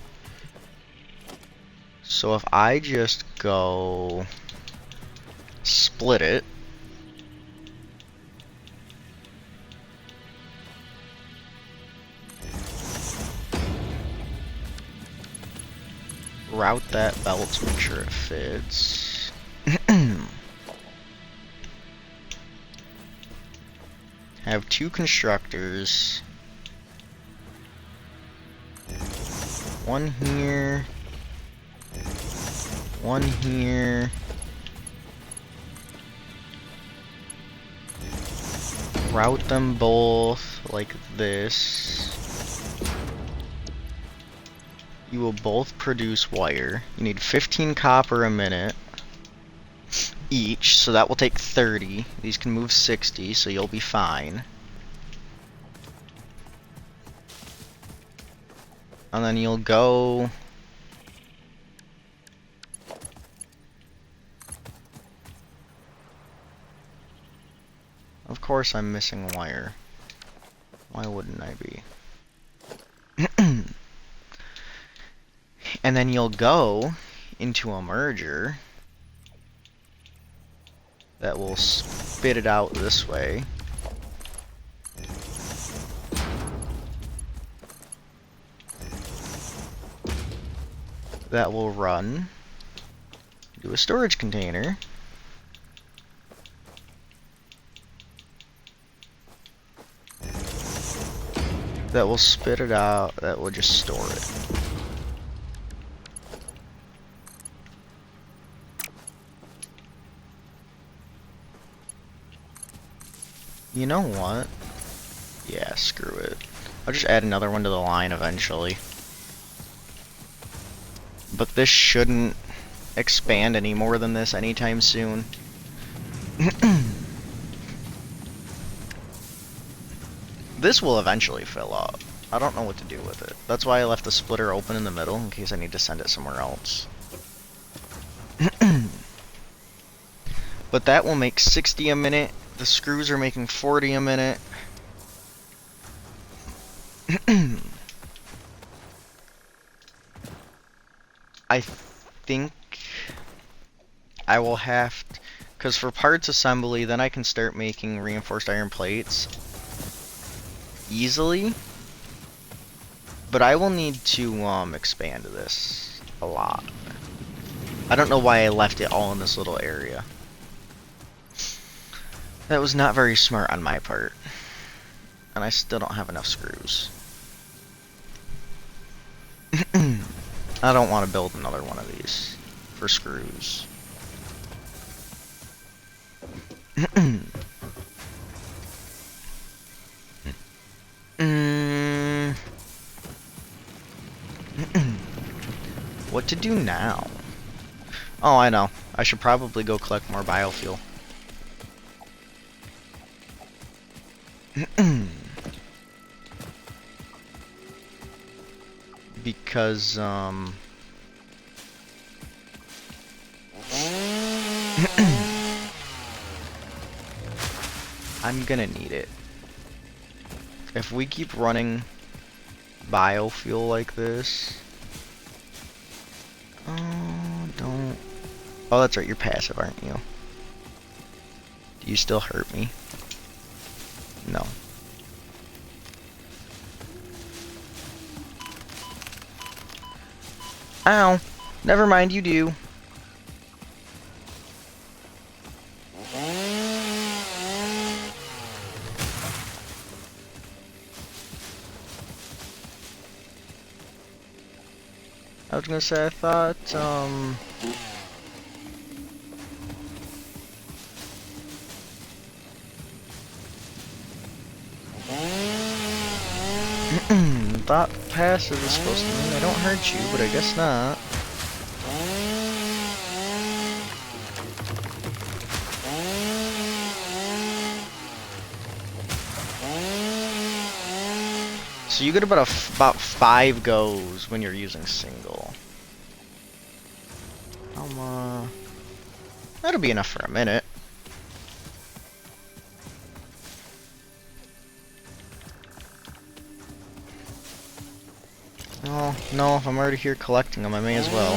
So if I just go split it, route that belt to make sure it fits. Have 2 constructors. 1 here. 1 here. Route them both like this. You will both produce wire. You need 15 copper a minute each, so that will take 30. These can move 60, so you'll be fine. And then you'll go... Of course I'm missing wire. Why wouldn't I be? And then you'll go into a merger. that will spit it out this way. That will run to a storage container. That will spit it out, that will just store it. You know what? Yeah, screw it. I'll just add another one to the line eventually. But this shouldn't expand any more than this anytime soon. This will eventually fill up. I don't know what to do with it. That's why I left the splitter open in the middle in case I need to send it somewhere else. But that will make 60 a minute. The screws are making 40 a minute. I think I will have to, because for parts assembly, then I can start making reinforced iron plates easily. But I will need to expand this a lot. I don't know why I left it all in this little area. That was not very smart on my part. And I still don't have enough screws. I don't want to build another one of these for screws. What to do now? Oh, I know. I should probably go collect more biofuel. Because, I'm gonna need it. If we keep running biofuel like this... Oh, don't... Oh, that's right, you're passive, aren't you? Do you still hurt me? No. Ow! Never mind, you do. I was gonna say, I thought, thought passive is supposed to mean I don't hurt you, but I guess not. So you get about about 5 goes when you're using single. That'll be enough for a minute. Oh, no, if I'm already here collecting them, I may as well.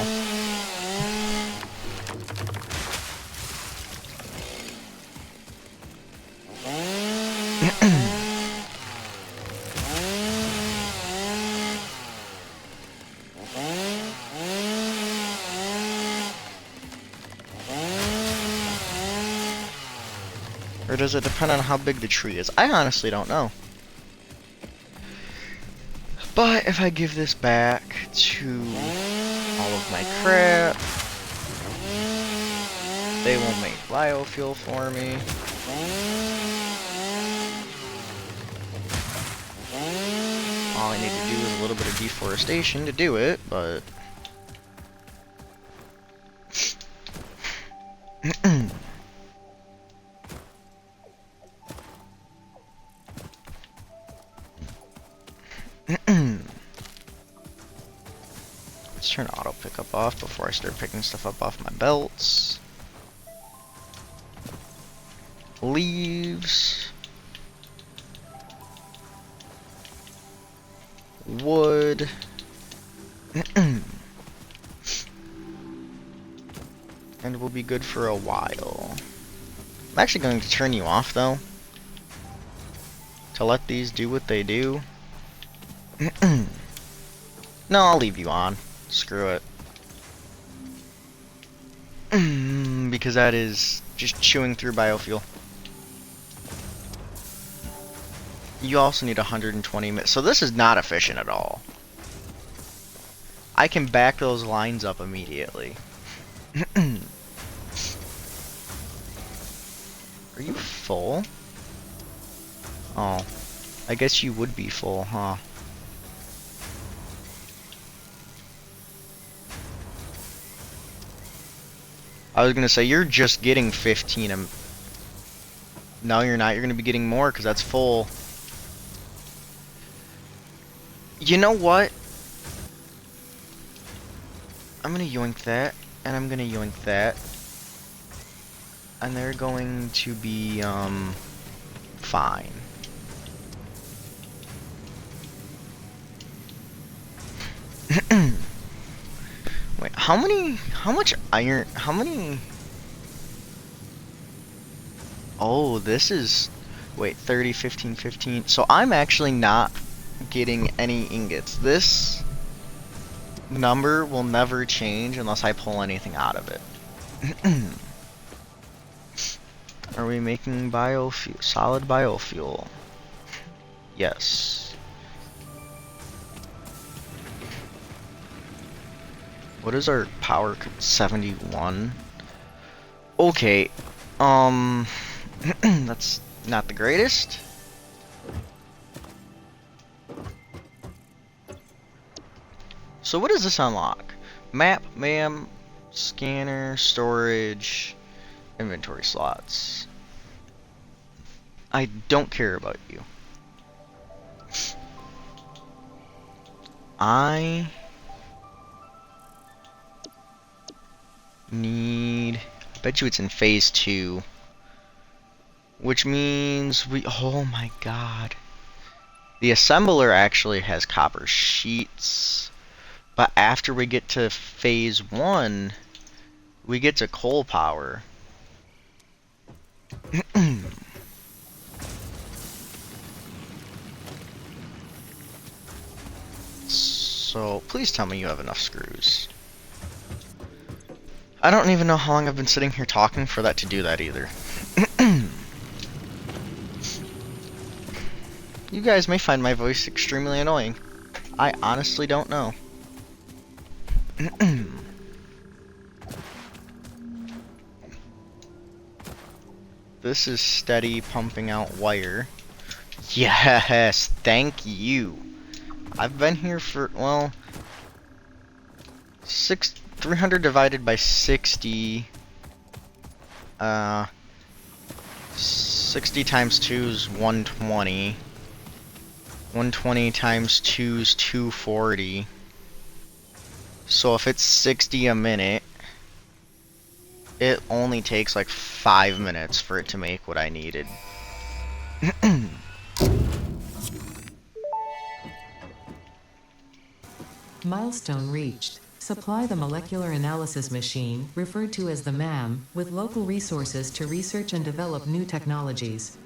Or does it depend on how big the tree is? I honestly don't know. But if I give this back to all of my crap, they will make biofuel for me. All I need to do is a little bit of deforestation to do it, but... Let's turn auto pickup off before I start picking stuff up off my belts. Leaves. Wood. And we'll be good for a while. I'm actually going to turn you off, though, to let these do what they do. No, I'll leave you on. Screw it. Because that is just chewing through biofuel. You also need 120 minutes. So this is not efficient at all. I can back those lines up immediately. Are you full? Oh. I guess you would be full, huh? I was gonna say, you're just getting 15. No, you're not. You're gonna be getting more because that's full. You know what? I'm gonna yoink that, and I'm gonna yoink that. And they're going to be, fine. Wait, how much iron, how many? Oh, this is, wait, 30, 15, 15. So I'm actually not getting any ingots. This number will never change unless I pull anything out of it. Are we making biofuel, solid biofuel? Yes. What is our power? 71. Okay. That's not the greatest. So what does this unlock? Map, MAM, scanner, storage, inventory slots. I don't care about you. I need... I bet you it's in phase 2. Which means we... Oh my god. The assembler actually has copper sheets. But after we get to phase 1, we get to coal power. So, please tell me you have enough screws. I don't even know how long I've been sitting here talking for that to do that either. You guys may find my voice extremely annoying. I honestly don't know. This is steady pumping out wire. Yes, thank you. I've been here for, well, 300 divided by 60. 60 times 2 is 120. 120 times 2 is 240. So if it's 60 a minute, it only takes like 5 minutes for it to make what I needed. Milestone reached. Supply the molecular analysis machine, referred to as the MAM, with local resources to research and develop new technologies.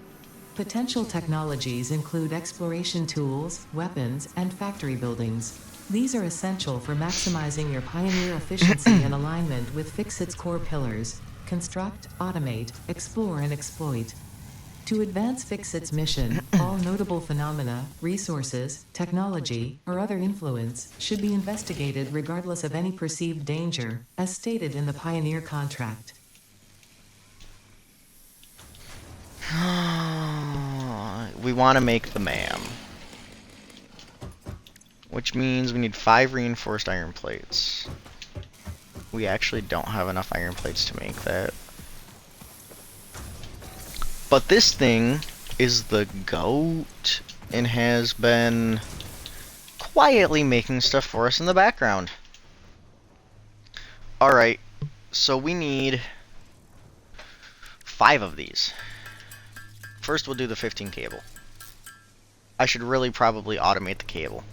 Potential technologies include exploration tools, weapons, and factory buildings. These are essential for maximizing your Pioneer efficiency and alignment with Fixit's core pillars: construct, automate, explore, and exploit. To advance Fixit's mission, all notable phenomena, resources, technology, or other influence should be investigated regardless of any perceived danger, as stated in the Pioneer contract. We want to make the MAM. Which means we need 5 reinforced iron plates. We actually don't have enough iron plates to make that. But this thing is the GOAT and has been quietly making stuff for us in the background. Alright, so we need 5 of these. First we'll do the 15 cable. I should really probably automate the cable.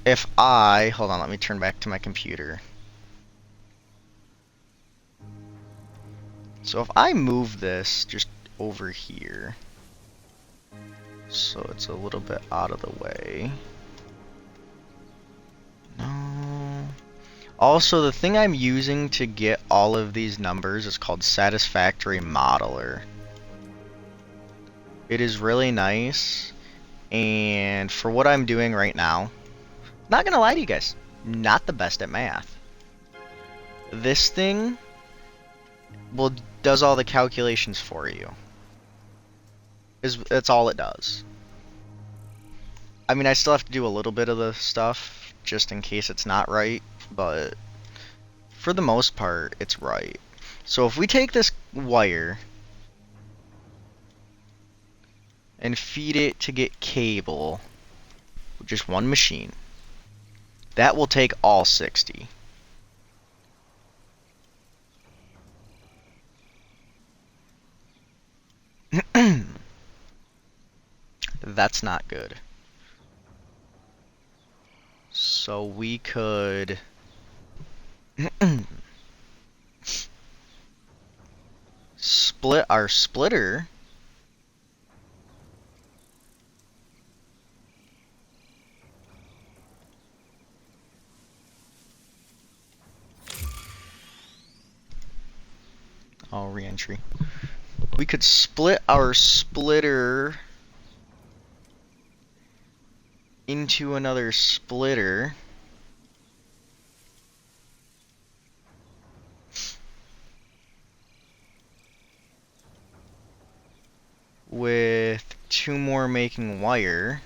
if I, hold on, let me turn back to my computer. So if I move this just over here, so it's a little bit out of the way. No. Also, the thing I'm using to get all of these numbers is called Satisfactory Modeler. It is really nice, and for what I'm doing right now, not gonna lie to you guys, not the best at math. This thing does all the calculations for you. That's all it does. I mean, I still have to do a little bit of the stuff just in case it's not right, but for the most part, it's right. So if we take this wire and feed it to get cable with just one machine, that will take all 60. That's not good. So we could split our splitter re-entry. We could split our splitter into another splitter with 2 more making wire.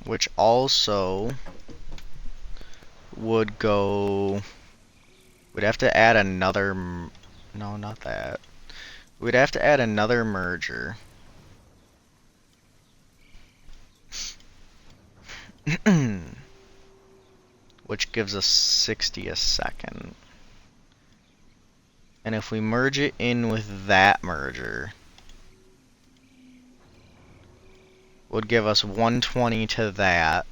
Which also would go... We'd have to add another... No, not that. We'd have to add another merger. Which gives us 60 a second. And if we merge it in with that merger, would give us 120 to that.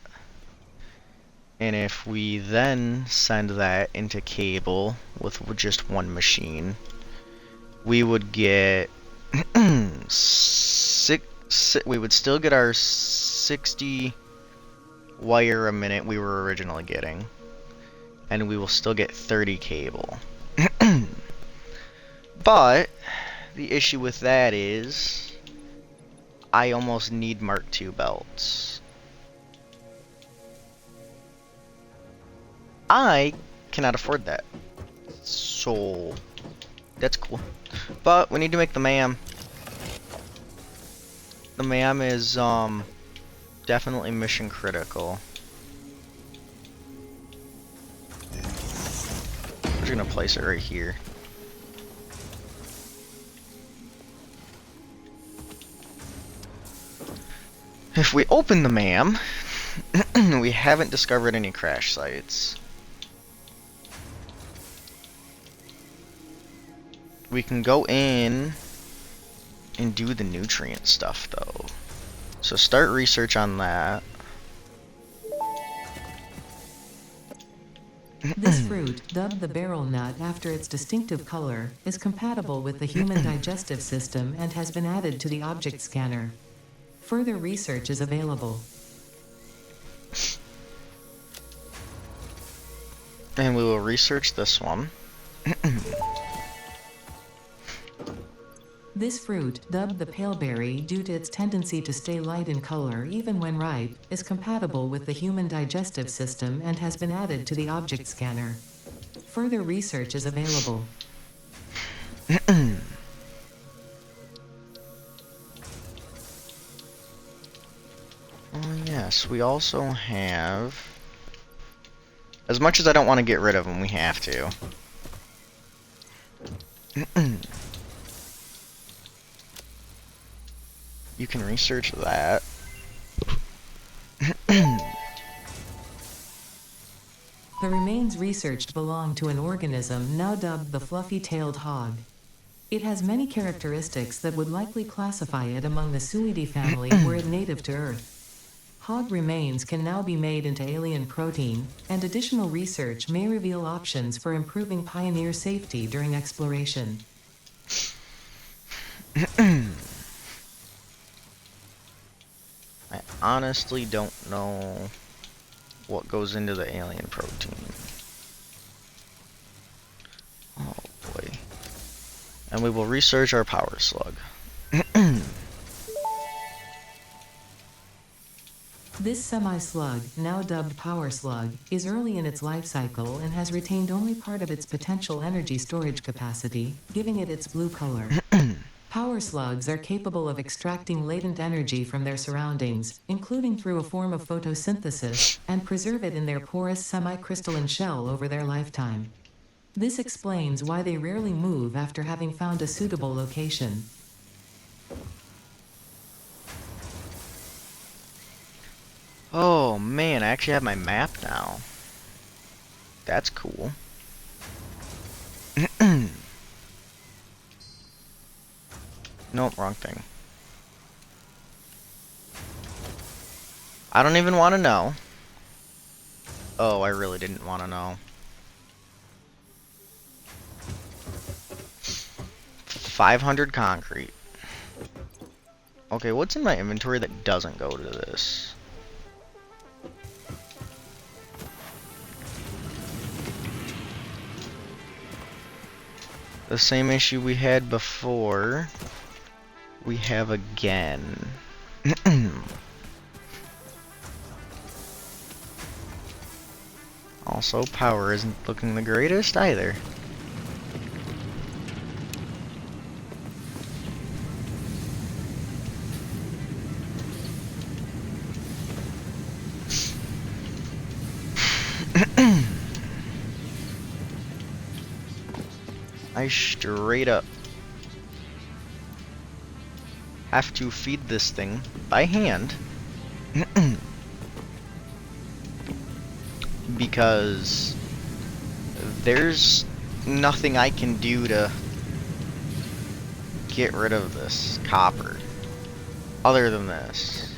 And if we then send that into cable with just one machine, we would get we would still get our 60 wire a minute we were originally getting, and we will still get 30 cable. But the issue with that is I almost need Mark II belts. I cannot afford that, so that's cool. But we need to make the MAM. The MAM is definitely mission critical. We're just gonna place it right here. If we open the MAM, we haven't discovered any crash sites. We can go in and do the nutrient stuff though. So start research on that. This fruit, dubbed the barrel nut after its distinctive color, is compatible with the human digestive system and has been added to the object scanner. Further research is available. And we will research this one. This fruit, dubbed the paleberry due to its tendency to stay light in color even when ripe, is compatible with the human digestive system and has been added to the object scanner. Further research is available. Oh yes, we also have... As much as I don't want to get rid of them, we have to. You can research that. The remains researched belonged to an organism now dubbed the fluffy-tailed hog. It has many characteristics that would likely classify it among the Suidae family were it native to Earth. Hog remains can now be made into alien protein, and additional research may reveal options for improving Pioneer safety during exploration. I honestly don't know what goes into the alien protein. Oh boy. And we will research our power slug. This semi-slug, now dubbed Power Slug, is early in its life cycle and has retained only part of its potential energy storage capacity, giving it its blue color. Power slugs are capable of extracting latent energy from their surroundings, including through a form of photosynthesis, and preserve it in their porous semi-crystalline shell over their lifetime. This explains why they rarely move after having found a suitable location. Oh man, I actually have my map now. That's cool. Nope, wrong thing. I don't even want to know. Oh, I really didn't want to know. 500 concrete. Okay, what's in my inventory that doesn't go to this? The same issue we had before, we have again. Also, power isn't looking the greatest either. I straight up have to feed this thing by hand because there's nothing I can do to get rid of this copper other than this.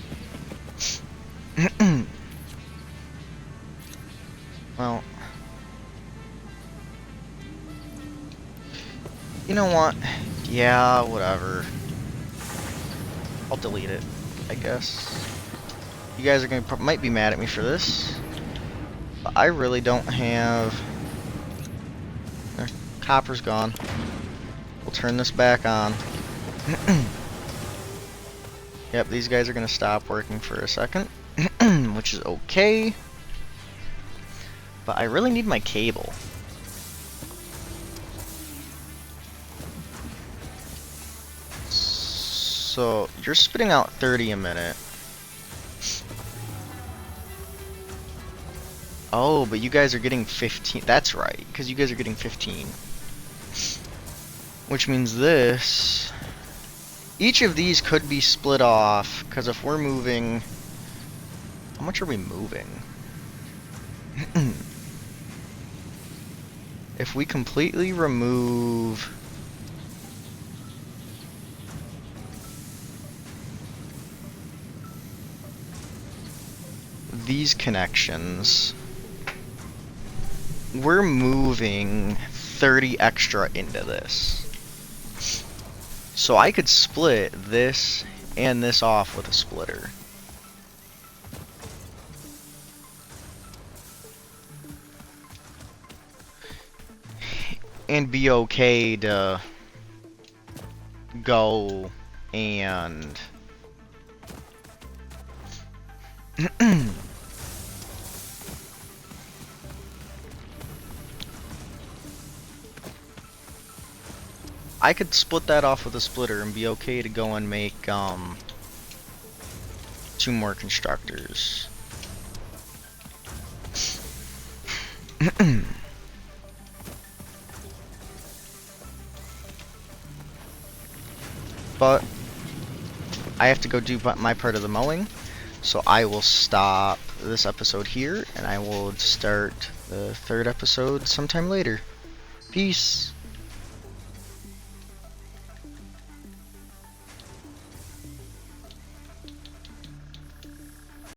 Well, you know what? Yeah, whatever. I'll delete it, I guess. You guys are might be mad at me for this, but I really don't have. There, copper's gone. We'll turn this back on. Yep, these guys are gonna stop working for a second, which is okay. But I really need my cable. So, you're spitting out 30 a minute. Oh, but you guys are getting 15. That's right, because you guys are getting 15. Which means this... Each of these could be split off, because if we're moving... How much are we moving? If we completely remove... these connections, we're moving 30 extra into this. So I could split this and this off with a splitter. And be okay to go and I could split that off with a splitter and be okay to go and make 2 more constructors. But I have to go do my part of the mowing, so I will stop this episode here, and I will start the third episode sometime later. Peace.